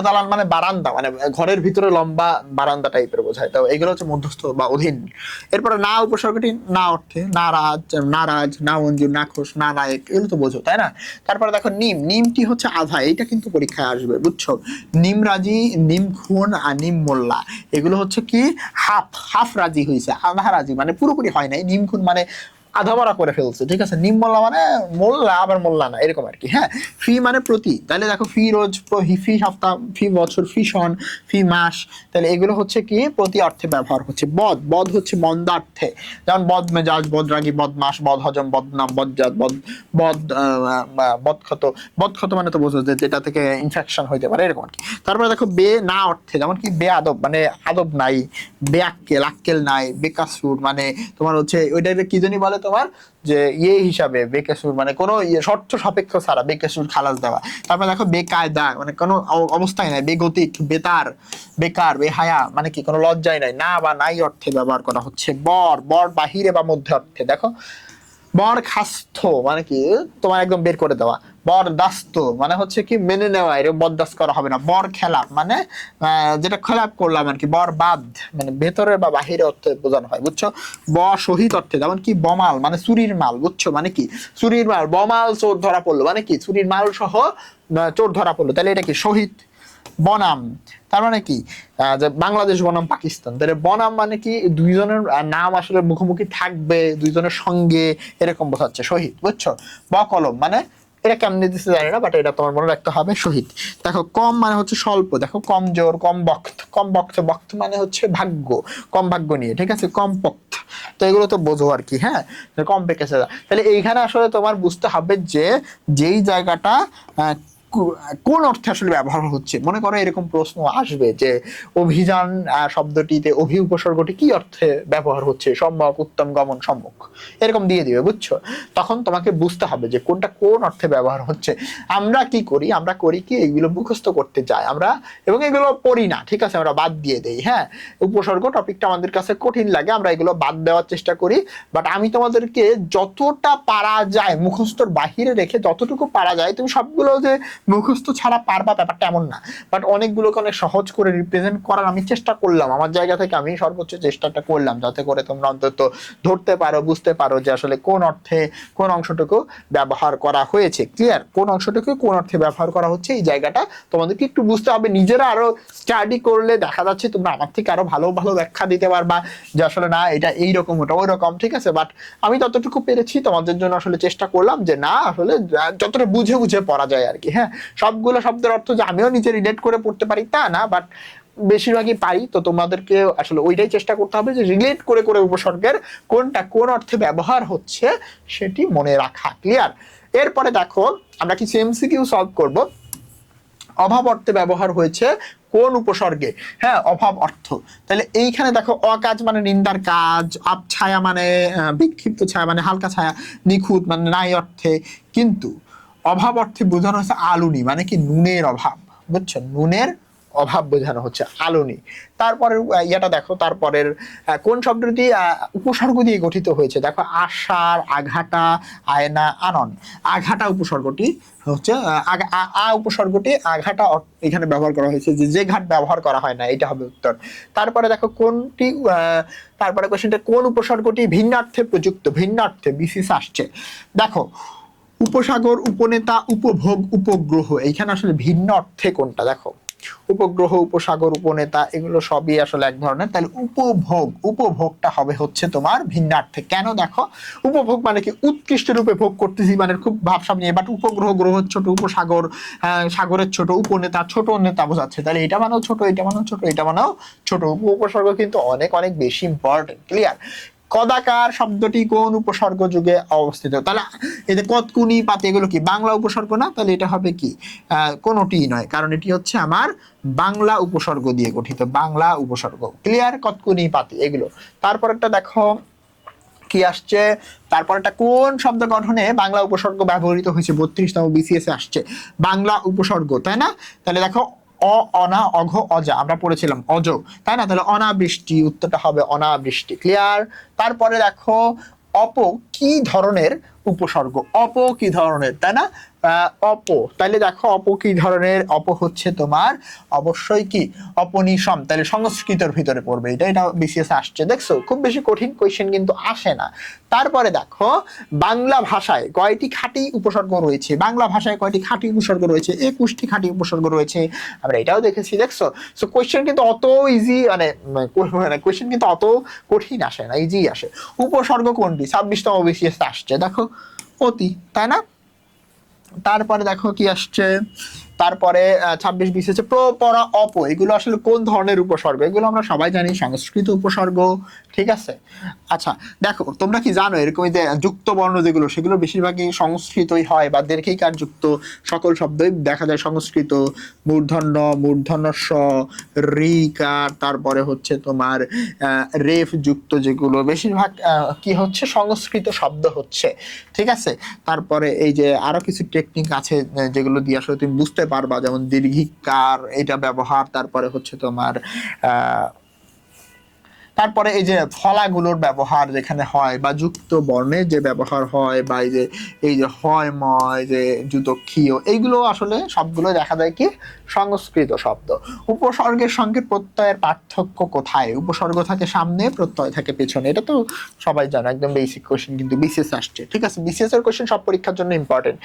দালান মানে বারান্দা, মানে ঘরের ভিতরে লম্বা বারান্দা টাইপের বোঝায়। তো এগুলো হচ্ছে মধ্যস্থ বা অধীন। এরপরে না উপসর্গটি না অর্থে, নারাজ, না মঞ্জুর, না খোশ, না নায়ক, এগুলো তো বোঝো, তাই না। তারপরে দেখো নিমটি হচ্ছে আধা, এইটা কিন্তু পরীক্ষায় আসবে, বুঝছো। নিমরাজি, নিম খুন আর নিম মোল্লা, এগুলো হচ্ছে কি হাফ রাজি হয়েছে, আধা রাজি মানে পুরোপুরি হয় নাই। নিম খুন মানে আধামরা করে ফেলছে, ঠিক আছে। নির্মলা মানে মোল্লা, আবার মোল্লা না, এরকম আর কি, হ্যাঁ। ফি মানে প্রতি, তাহলে দেখো ফি রোজ, ফি সপ্তাহ, ফি বছর, ফি সন, ফি মাস, তাহলে এগুলো হচ্ছে কি প্রতি অর্থে ব্যবহার হচ্ছে। বদ হচ্ছে মন্দার্থে, যেমন বদ মেজাজ, বদরাগী, বদমাস, বদ হজম, বদনাম, বদজাত, বদ বদক্ষত মানে তো বোঝো যে যেটা থেকে ইনফেকশন হইতে পারে, এরকম আর কি। তারপরে দেখো বে না অর্থে, যেমন কি বে আদব মানে আদব নাই, আক্কেল নাই, বেকাসুর মানে তোমার হচ্ছে ওইটাকে কি জানি বলে তোমার, যে হিসাবে বেকাসুর মানে কোনো শর্ত সাপেক্ষ ছাড়া বেকাসুর খালাস দেওয়া। তারপরে দেখো বেকায়দা মানে কোনো অবস্থায় নাই, বেগতিক, বেকার, বেহায়া মানে কি কোনো লজ্জায় নাই, না বা নাই অর্থে ব্যবহার করা হচ্ছে। বর বাহিরে বা মধ্যে অর্থে, দেখো বরখাস্ত মানে কি তোমার একদম বের করে দেওয়া। বরদাস্ত মানে হচ্ছে কি মেনে নেওয়া, এরকম বরদাস্ত করা হবে না। বর খেলাপ মানে যেটা খেলাপ করলাম আর কি। বরবাদ মানে ভেতরে বা বাহিরে অর্থে বোঝানো হয়, বুঝছো। শহীদ অর্থে, যেমন কি বমাল মানে চুরির মাল, বুঝছো, মানে কি চুরির মাল। বমাল চোর ধরা পড়লো মানে কি চুরির মাল সহ চোর ধরা পড়লো, তাহলে এটা কি শহীদ। বনাম তার মানে কি, যে বাংলাদেশ বনাম পাকিস্তান, তাহলে বনাম মানে কি দুইজনের নাম আসলে মুখোমুখি থাকবে, দুইজনের সঙ্গে, এরকম বোঝাচ্ছে শহীদ, বুঝছো। বকলম মানে এটা কেমনে দিচ্ছে জানি না, বাট এটা তোমার মনে রাখতে হবে, শহীদ। দেখো কম মানে হচ্ছে স্বল্প, দেখো কমজোর, বক্ত মানে হচ্ছে ভাগ্য, কম ভাগ্য নিয়ে, ঠিক আছে, কম পক্ত। তো এগুলো তো বোঝো আর কি, হ্যাঁ। কম পেকেছে, তাহলে এইখানে আসলে তোমার বুঝতে হবে যে যেই জায়গাটা কোন অর্থে আসলে ব্যবহার হচ্ছে। মনে করো এরকম প্রশ্ন আসবে যে অভিযান শব্দটিতে উপসর্গটি কি অর্থে ব্যবহার হচ্ছে, সম্মুখ, উত্তম, গমন, সম্মুখ, এরকম দিয়ে দিবে, বুঝছো। তখন তোমাকে বুঝতে হবে যে কোনটা কোন অর্থে ব্যবহার হচ্ছে। আমরা করি কি এগুলো মুখস্থ করতে যাই আমরা, এবং এগুলো পড়ি না, ঠিক আছে, আমরা বাদ দিয়ে দেই, হ্যাঁ। উপসর্গ টপিকটা আমাদের কাছে কঠিন লাগে, আমরা এগুলো বাদ দেওয়ার চেষ্টা করি। বাট আমি তোমাদেরকে যতটা পারা যায় মুখস্থর বাহিরে রেখে যতটুকু পারা যায়, তুমি সবগুলো যে মুখস্থ ছাড়া পারবা ব্যাপারটা এমন না, বাট অনেকগুলোকে অনেক সহজ করে রিপ্রেজেন্ট করার আমি চেষ্টা করলাম, আমার জায়গা থেকে আমি সর্বোচ্চ চেষ্টাটা করলাম, যাতে করে তোমরা অন্তত ধরতে পারো, বুঝতে পারো যে আসলে কোন অর্থে কোন অংশটুকু ব্যবহার করা হয়েছে, ক্লিয়ার। কোন অংশটুকু কোন অর্থে ব্যবহার করা হচ্ছে, এই জায়গাটা তোমাদেরকে একটু বুঝতে হবে। নিজেরা আরো স্টাডি করলে দেখা যাচ্ছে তোমরা আমার থেকে আরো ভালো ভালো ব্যাখ্যা দিতে পারবা, যে আসলে না এটা এইরকম, ওটা ওই রকম, ঠিক আছে। বাট আমি যতটুকু পেরেছি তোমাদের জন্য আসলে চেষ্টা করলাম যে না আসলে যতটা বুঝে পড়া যায় আর কি, হ্যাঁ। সবগুলো শব্দের অর্থ যে আমিও নিজে রিলেট করে পড়তে পারি তা না, বাট বেশিরভাগই পারি। তো তোমাদেরকে আসলে ওইটাই চেষ্টা করতে হবে যে রিলেট করে উপসর্গের কোনটা কোন অর্থে ব্যবহার হচ্ছে সেটি মনে রাখা, ক্লিয়ার। এরপরে দেখো আমরা কিছু এমসিকিউ সলভ করব। অভাব অর্থে ব্যবহার হয়েছে কোন উপসর্গে? হ্যাঁ, অভাব অর্থ। তাহলে এইখানে দেখো, অকাজ মানে নিন্দার কাজ, আবছায়া মানে বিক্ষিপ্ত ছায়া মানে হালকা ছায়া, নিখুঁত মানে নাই অর্থে। কিন্তু অভাব অর্থে বোঝানো হচ্ছে আলুনি, মানে কি নুনের অভাব, বুঝছো? নুনের অভাব বোঝানো হচ্ছে, আলুনি। তারপরের ইয়েটা দেখো, তারপরের কোন শব্দটি উপসর্গ দিয়ে গঠিত হয়েছে? দেখো, আশার, আঘাটা, আয়না, আনন। আঘাটা উপসর্গটি হচ্ছে উপসর্গটি আঘাটা এখানে ব্যবহার করা হয়েছে, যে ঘাট ব্যবহার করা হয় না, এটা হবে উত্তর। তারপরে দেখো কোনটি তারপরে কোশ্চেনটা, কোন উপসর্গটি ভিন্নার্থে প্রযুক্ত? ভিন্নার্থে বিশেষ আসছে। দেখো, উপসাগর, উপনেতা, উপভোগ, উপগ্রহ, এইখানে আসলে ভিন্ন অর্থে কোনটা? দেখো, উপগ্রহ, উপসাগর, উপনেতা এগুলো সবই আসলে এক ধরনের। তাহলে উপভোগ, উপভোগটা হবে হচ্ছে তোমার ভিন্নার্থে। কেন? দেখো, উপভোগ মানে কি উৎকৃষ্ট রূপে ভোগ করতেছি, মানে খুব ভাবসাব নিয়ে। বাট উপগ্রহ, গ্রহ ছোট, উপসাগর সাগরের ছোট, উপনেতা ছোট নেতা বোঝাচ্ছে। তাহলে এটা মানেও ছোট, এটা মানেও ছোট, এটা মানেও ছোট। উপসর্গ কিন্তু অনেক অনেক বেশি ইম্পর্টেন্ট। ক্লিয়ার? কদাকার শব্দটি কোন উপসর্গ যুগে অবস্থিত? তাহলে এতে কতকুনি, পাতি এগুলো কি বাংলা উপসর্গ না? তাহলে এটা হবে কি? কোনটি নয়, কারণ এটি হচ্ছে আমার বাংলা উপসর্গ দিয়ে গঠিত, বাংলা উপসর্গ। ক্লিয়ার? কতকুনি, পাতি এগুলো। তারপরটা দেখো কি আসছে, তারপরটা কোন শব্দ গঠনে বাংলা উপসর্গ ব্যবহৃত হয়েছে? 32তম বিসিএস এ আসছে বাংলা উপসর্গ, তাই না? তাহলে দেখো, অনা, অঘ, অজা আমরা পড়েছিলাম, অজ, তাই না? তাহলে অনাবৃষ্টি, উত্তরটা হবে অনাবৃষ্টি। ক্লিয়ার? তারপরে দেখো, অপ কি ধরনের উপসর্গ? অপ কি ধরনের, তাই না? অপ, তাহলে দেখো অপ কি ধরনের? অপ হচ্ছে তোমার অবশ্যই কি অপনিষম, তাহলে সংস্কৃতের ভিতরে পড়বে এটা। এটা বিসিএস আসছে, দেখছো? খুব বেশি কঠিন কোয়েশ্চেন কিন্তু আসে না। তারপরে দেখো, বাংলা ভাষায় কয়টি খাঁটি উপসর্গ রয়েছে? বাংলা ভাষায় কয়টি খাঁটি উপসর্গ রয়েছে? 21টি খাঁটি উপসর্গ রয়েছে, আমরা এটাও দেখেছি, দেখছো? সো কোয়েশ্চেন কিন্তু অত ইজি, মানে কোয়েশ্চেন কিন্তু অত কঠিন আসে না, ইজি আসে। উপসর্গ কোনটি 26তম বিসিএস আসছে? দেখো, অতি, তাই না? তারপরে দেখো কি আসছে, তারপরে 26 বিসিএস প্র, পরা, অপ এগুলো আসলে কোন ধরনের উপসর্গ? এগুলো আমরা সবাই জানি সংস্কৃত উপসর্গ, ঠিক আছে? আচ্ছা, দেখো তোমরা কি জানো এরকম যে যুক্ত বর্ণ যেগুলো, সেগুলো বেশিরভাগই সংস্কৃতই হয়, বা দীর্ঘিকার যুক্ত সকল শব্দই দেখা যায় সংস্কৃত। মূর্ধন্য, মূর্ধন্য স, রিকার, তারপরে হচ্ছে তোমার রেফ যুক্ত যেগুলো, বেশিরভাগ কি হচ্ছে? সংস্কৃত শব্দ হচ্ছে, ঠিক আছে? তারপরে এই যে আরো কিছু টেকনিক আছে যেগুলো দিয়ে আসলে তুমি বুঝতে পারবা, যেমন দীর্ঘিকার এটা ব্যবহার, তারপরে হচ্ছে তোমার তারপরে এই যে ফলাগুলোর ব্যবহার যেখানে হয়, বা যুক্ত বর্ণের যে ব্যবহার হয়, বা এই যে হয় ময়, যে যুতক্ষীয়, এইগুলো আসলে সবগুলো দেখা যায় কি সংস্কৃত শব্দ। উপসর্গের সঙ্গে প্রত্যয়ের পার্থক্য কোথায়? উপসর্গ থাকে সামনে, প্রত্যয় থাকে পেছনে, এটা তো সবাই জানো, একদম বেসিক কোশ্চেন, কিন্তু বিসিএস আসছে, ঠিক আছে? বিসিএস এর কোশ্চেন সব পরীক্ষার জন্য ইম্পর্টেন্ট।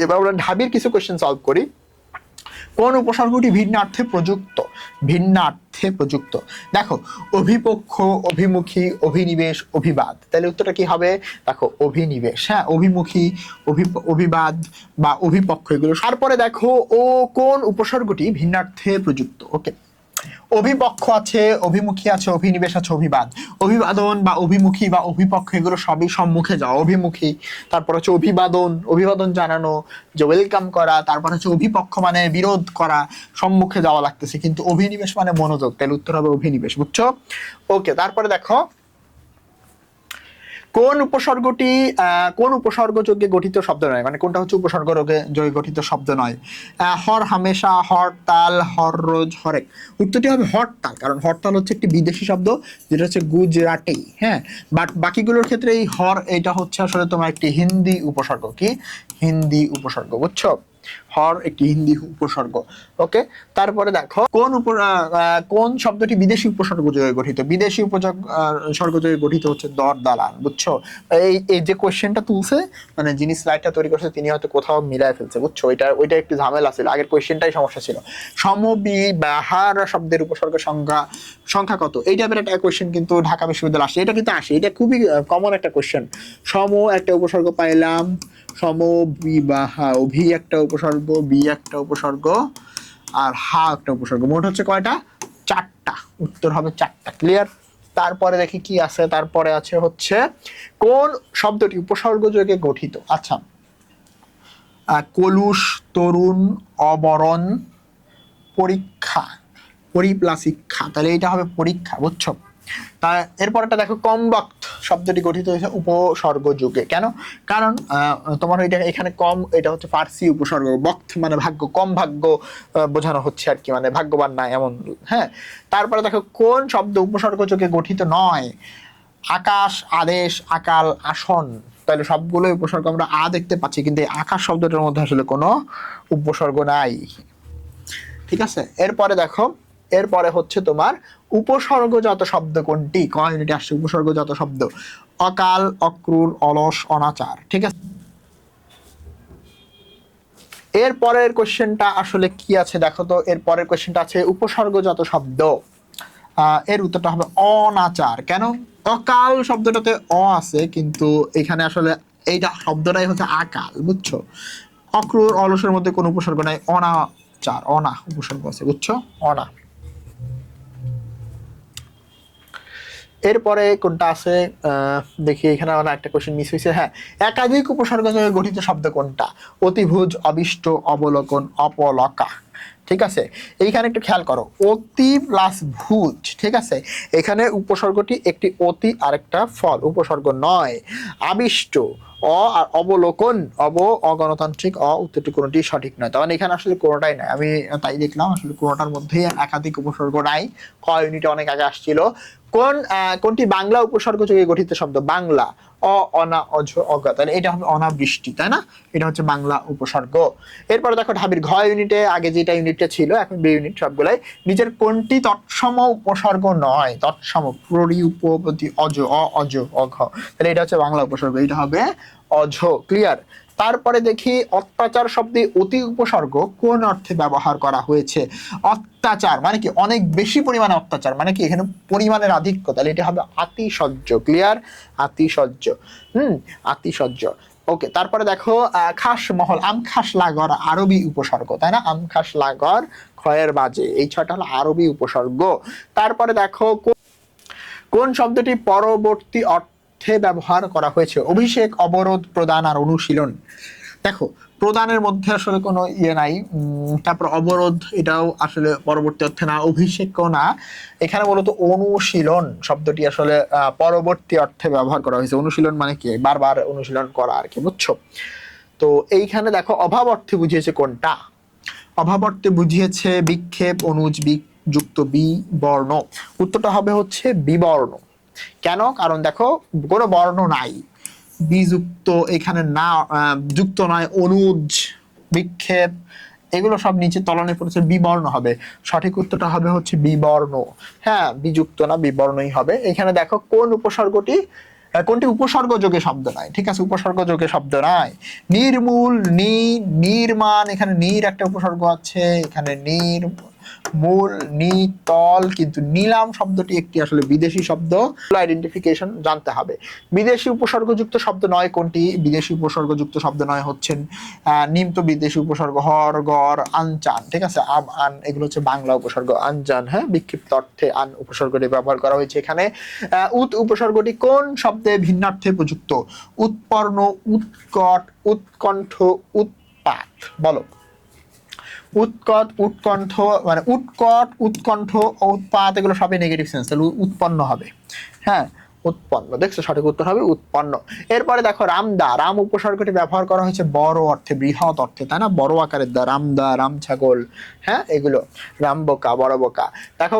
এবার আমরা ঢাবির কিছু কোশ্চেন সলভ করি। কোন উপসর্গটি ভিন্নার্থে প্রযুক্ত? ভিন্নার্থে প্রযুক্ত, দেখো, অভিপক্ষ, অভিমুখী, অভিনিবেশ, অভিবাদ। তাহলে উত্তরটা কি হবে? দেখো, অভিনিবেশ। হ্যাঁ, অভিমুখী, অভিবাদ বা অভিপক্ষ এগুলো। তারপরে দেখো, ও কোন উপসর্গটি ভিন্নার্থে প্রযুক্ত? ওকে, অভিপক্ষ আছে, অভিমুখী আছে, অভিনিবেশ আছে, অভিবাদ। অভিবাদন বা অভিমুখী বা অভিপক্ষ এগুলো সবই সম্মুখে যাওয়া, অভিমুখী। তারপর হচ্ছে অভিবাদন, অভিবাদন জানানো, যে ওয়েলকাম করা। তারপর হচ্ছে অভিপক্ষ মানে বিরোধ করা, সম্মুখে যাওয়া লাগতেছে। কিন্তু অভিনিবেশ মানে মনোযোগ, তাহলে উত্তর হবে অভিনিবেশ, বুঝছো? ওকে, তারপরে দেখো, কোন উপসর্গটি কোন উপসর্গ যোগে গঠিত শব্দ নয়? মানে কোনটা হচ্ছে উপসর্গ যোগে গঠিত শব্দ নয়? হর হামেশা, হরতাল, হররোজ, হরেক। উত্তরটি হবে হরতাল, কারণ হরতাল হচ্ছে একটি বিদেশি শব্দ, যেটা হচ্ছে গুজরাটি। হ্যাঁ, বাট বাকিগুলোর ক্ষেত্রে এই হর, এটা হচ্ছে আসলে তোমার একটি হিন্দি উপসর্গ। কি হিন্দি উপসর্গ, বুঝছো? হর একটি হিন্দি উপসর্গ। ওকে, তারপরে দেখো, কোন শব্দটি বিদেশি উপসর্গ যোগে গঠিত? বিদেশি উপসর্গ যোগে গঠিত হচ্ছে দর, দালান, বুঝছো? এই যে কোয়েশ্চেনটা তুলছে, মানে যিনি স্লাইডটা তৈরি করছে, তিনি হয়তো কোথাও মিলায় ফেলছে, বুঝছো? ওইটা একটু ঝামেলা ছিল, আগের কোয়েশ্চেনটাই সমস্যা ছিল। সমবিবাহার শব্দের উপসর্গ সংখ্যা কত? এই টাইপের একটা কোয়েশ্চেন কিন্তু ঢাকা বিশ্ববিদ্যালয় আসে, এটা কিন্তু আসে, এটা খুবই কমন একটা কোয়েশ্চেন। সম একটা উপসর্গ পাইলাম, সমবিবাহা, অভি একটা উপসর্গ, বি একটা উপসর্গ, আর হা একটা উপসর্গ, মোট হচ্ছে কয়টা? 4টা। উত্তর হবে 4টা। ক্লিয়ার? তারপরে দেখি কি আছে, তারপরে আছে হচ্ছে কোন শব্দটি উপসর্গ যোগে গঠিত? আচ্ছা, কলুষ, তরুণ, অবরণ, পরীক্ষা, পরিপ্লাশিক্ষা, তাহলে এটা হবে পরীক্ষা, বুঝছো? তা এরপরটা দেখো কমবক্ত শব্দটি গঠিত হয়েছে উপসর্গ যুগে। কেন? কারণ তোমার এটা এখানে কম, এটা হচ্ছে ফার্সি উপসর্গ, বক্ত মানে ভাগ্য, কম ভাগ্য বোঝানো হচ্ছে আর কি, মানে ভাগ্যবান না এমন। হ্যাঁ, তারপরে দেখো কোন শব্দ উপসর্গ যুগে গঠিত নয়? আকাশ, আদেশ, আকাল, আসন, তাহলে সবগুলো উপসর্গ আমরা দেখতে পাচ্ছি, কিন্তু এই আকাশ শব্দটার মধ্যে আসলে কোনো উপসর্গ নাই। ঠিক আছে, এরপরে হচ্ছে তোমার উপসর্গজাত শব্দ কোনটি? ক ইউনিটে আসছে উপসর্গজাত শব্দ। অকাল, অক্রূর, অলস, অনাচার। ঠিক আছে, এরপরের কোশ্চেনটা আসলে কি আছে দেখো তো। এরপরের কোশ্চেনটা আছে উপসর্গজাত শব্দ, এর উত্তরটা হবে অনাচার। কেন? অকাল শব্দটাতে আছে, কিন্তু এখানে আসলে এইটা শব্দটাই হচ্ছে আকাল, বুঝছো? অক্রূর, অলসের মধ্যে কোনো উপসর্গ নাই, অনাচার, অনা উপসর্গ আছে, বুঝছো? অনা। এরপরে কোনটা আছে দেখি, এখানে একটা কোশ্চেন মিস হয়েছে। হ্যাঁ, একাধিক উপসর্গ থেকে গঠিত শব্দ কোনটা? অতিভুজ, অবিষ্ট, অবলোকন, অপলকা। ঠিক আছে, এইখানে একটু খেয়াল করো, অতি প্লাস ভুজ। ঠিক আছে, এখানে উপসর্গটি একটি অতি আর একটা ফল, উপসর্গ নয়। আবিষ্ট, আর অবলোকন, অগণতান্ত্রিক, উত্তরটি কোনোটি সঠিক নয়। তখন এখানে আসলে কোনোটাই নাই, আমি তাই দেখলাম আসলে কোনোটার মধ্যে একাধিক উপসর্গ নাই। ক ইউনিটে অনেক আগে আসছিল। কোনটি বাংলা উপসর্গ যোগে গঠিত শব্দ? বাংলা, অনা, অঝ, অজ্ঞা, তাহলে এটা হবে অনাবৃষ্টি, তাই না? এটা হচ্ছে বাংলা উপসর্গ। এরপরে দেখো ঢাবির ঘ ইউনিটে, আগে যেটা ইউনিটটা ছিল এখন বি ইউনিট সবগুলাই, নিচের কোনটি তৎসম উপসর্গ নয়? তৎসম, প্ররি, উপপতি, অজ, অজ, অঘ, তাহলে এটা হচ্ছে বাংলা উপসর্গ, এটা হবে অঝ। ক্লিয়ার? তারপরে দেখি অত্যাচার শব্দে অতি উপসর্গ কোন অর্থে ব্যবহার করা হয়েছে? অত্যাচার মানে কি? অনেক বেশি পরিমাণে অত্যাচার, মানে কি এখানে পরিমাণের আধিক্য, তাহলে এটা হবে আতিশয্য। ক্লিয়ার? আতিশয্য, আতিশয্য। ওকে, তারপরে দেখো খাস মহল, আম খাস লাগর আরবি উপসর্গ, তাই না? আম খাস লাগর, খয়ের বাজে, এই ছয়টা হলো আরবি উপসর্গ। তারপরে দেখো কোন শব্দটি পরবর্তী অর্থে ব্যবহার করা হয়েছে? অভিষেক, অবরোধ, প্রদান আর অনুশীলন। দেখো প্রদানের মধ্যে আসলে কোনো ইয়ে নাই, তারপর অবরোধ এটাও আসলে পরবর্তী অর্থে না, অভিষেকও না। এখানে মূলত অনুশীলন শব্দটি আসলে পরবর্তী অর্থে ব্যবহার করা হয়েছে। অনুশীলন মানে কি? বারবার অনুশীলন করা আর কি, বুঝছো? তো এইখানে দেখো অভাব অর্থে বুঝিয়েছে কোনটা? অভাব অর্থে বুঝিয়েছে বিক্ষেপ, অনুজ, যুক্ত বি বর্ণ। উত্তরটা হবে হচ্ছে বিবর্ণ। কেন? কারণ দেখো কোনো বর্ণ নাই, বিযুক্ত এখানে না, যুক্ত নয়, অনুজ, বিক্ষেপ, এগুলো সব নিচে তলনে পড়েছে, বিবর্ণ হবে। সঠিক উত্তরটা হবে হচ্ছে বিবর্ণ। হ্যাঁ, বিযুক্ত না, বিবর্ণই হবে। এখানে দেখো কোন উপসর্গটি, কোনটি উপসর্গ যোগে শব্দ নয়? ঠিক আছে, উপসর্গ যোগে শব্দ নয়। নির্মূল, নির্মাণ, এখানে নির একটা উপসর্গ আছে, এখানে মূল, নিতল, কিন্তু নিলাম শব্দটি একটি আসলে বিদেশি শব্দ। আইডেন্টিফিকেশন জানতে হবে। বিদেশি উপসর্গযুক্ত শব্দ নয় কোনটি? বিদেশি উপসর্গযুক্ত শব্দ নয় হচ্ছেন নিম্ন বিদেশি উপসর্গ, হর, গর, আনচান। ঠিক আছে, আব, আন, এগুলো হচ্ছে বাংলা উপসর্গ। আনজান, হ্যাঁ, বিক্ষিপ্ত অর্থে আন উপসর্গটি ব্যবহার করা হয়েছে এখানে। উৎ উপসর্গটি কোন শব্দে ভিন্নার্থে প্রযুক্ত? উৎপন্ন, উৎকট, উৎকণ্ঠ, উৎপাত। বলো। উৎকট, উৎকণ্ঠ, মানে উৎকট, উৎকণ্ঠ, উৎপাত, এগুলো সবই নেগেটিভ সেন্স, তাহলে উৎপন্ন হবে। হ্যাঁ, উৎপন্ন, দেখছো, সঠিক উত্তর হবে উৎপন্ন। এরপরে দেখো রামদা, রাম উপসর্গটি ব্যবহার করা হয়েছে বড় অর্থে, বৃহৎ অর্থে, তাই না? বড় আকারের দা, রামদা, রাম ছাগল, হ্যাঁ, এগুলো। রাম বোকা, বড় বোকা। দেখো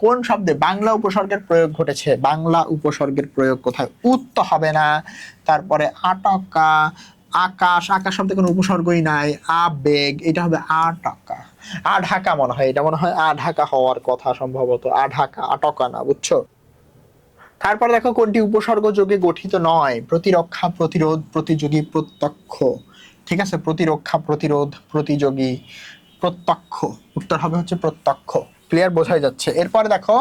কোন শব্দে বাংলা উপসর্গের প্রয়োগ ঘটেছে? বাংলা উপসর্গের প্রয়োগ কোথায়? উত্ত হবে না। তারপরে আটকা, আকাশ, আকাশ শব্দে কোনো উপসর্গই নাই। আবেগ, এটা হবে আটকা। আঢাকা মনে হয়, এটা মনে হয় আঢাকা হওয়ার কথা সম্ভবত, আঢাকা, আটকা না, বুঝছো? তারপর দেখো কোনটি উপসর্গ যোগে গঠিত নয়? প্রতিরক্ষা, প্রতিরোধ, প্রতিযোগী, প্রত্যক্ষ। ঠিক আছে, প্রতিরক্ষা, প্রতিরোধ, প্রতিযোগী, প্রত্যক্ষ। উত্তর হবে হচ্ছে প্রত্যক্ষ। ক্লিয়ার? বোঝাই যাচ্ছে। এরপরে দেখো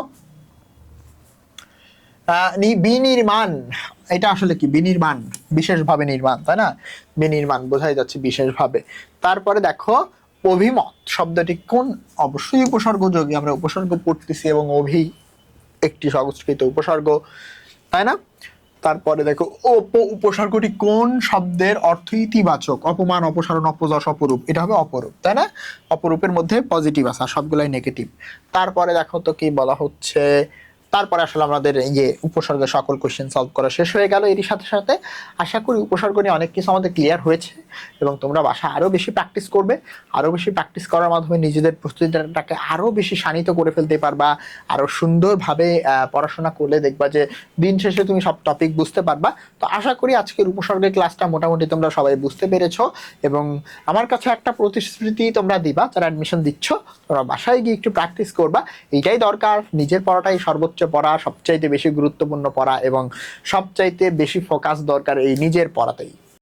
বিনির্মাণ, এটা আসলে কি? বিনির্মাণ, বিশেষভাবে নির্মাণ, তাই না? বিনির্মাণ বোঝাই যাচ্ছে বিশেষভাবে। তারপরে দেখো অভিমত শব্দটি কোন? অবশ্যই উপসর্গ যোগী, আমরা উপসর্গ পড়তেছি, এবং একটি সংস্কৃত উপসর্গ, তাই না? তারপরে দেখো উপসর্গটি কোন শব্দের অর্থ ইতিবাচক? অপমান, অপসারণ, অপযশ, অপরূপ। এটা হবে অপরূপ, তাই না? অপরূপের মধ্যে পজিটিভ আছে আর সবগুলাই নেগেটিভ। তারপরে দেখো তো কি বলা হচ্ছে, তারপরে আসলে আমাদের এই যে উপসর্গের সকল কোশ্চেন সলভ করা শেষ হয়ে গেল। এরই সাথে সাথে আশা করি উপসর্গ নিয়ে অনেক কিছু আমাদের ক্লিয়ার হয়েছে এবং তোমরা বাসায় আরো বেশি প্র্যাকটিস করবে। আরো বেশি প্র্যাকটিস করার মাধ্যমে নিজেদের প্রস্তুতিটাকে আরো বেশি শানিত করে ফেলতে পারবা। আরো সুন্দরভাবে পড়াশোনা করলে দেখবা যে দিন শেষে তুমি সব টপিক বুঝতে পারবা। তো আশা করি আজকের উপসর্গের ক্লাসটা মোটামুটি তোমরা সবাই বুঝতে পেরেছো এবং আমার কাছে একটা প্রতিশ্রুতি তোমরা দিবা, যারা অ্যাডমিশন দিচ্ছ তোমরা বাসায় গিয়ে একটু প্র্যাকটিস করবা। এইটাই দরকার, নিজের পড়াটাই সর্বোচ্চ পড়া, সবচাইতে বেশি গুরুত্বপূর্ণ পড়া এবং সবচাইতে বেশি ফোকাস দরকার এই নিজের পড়াতেই।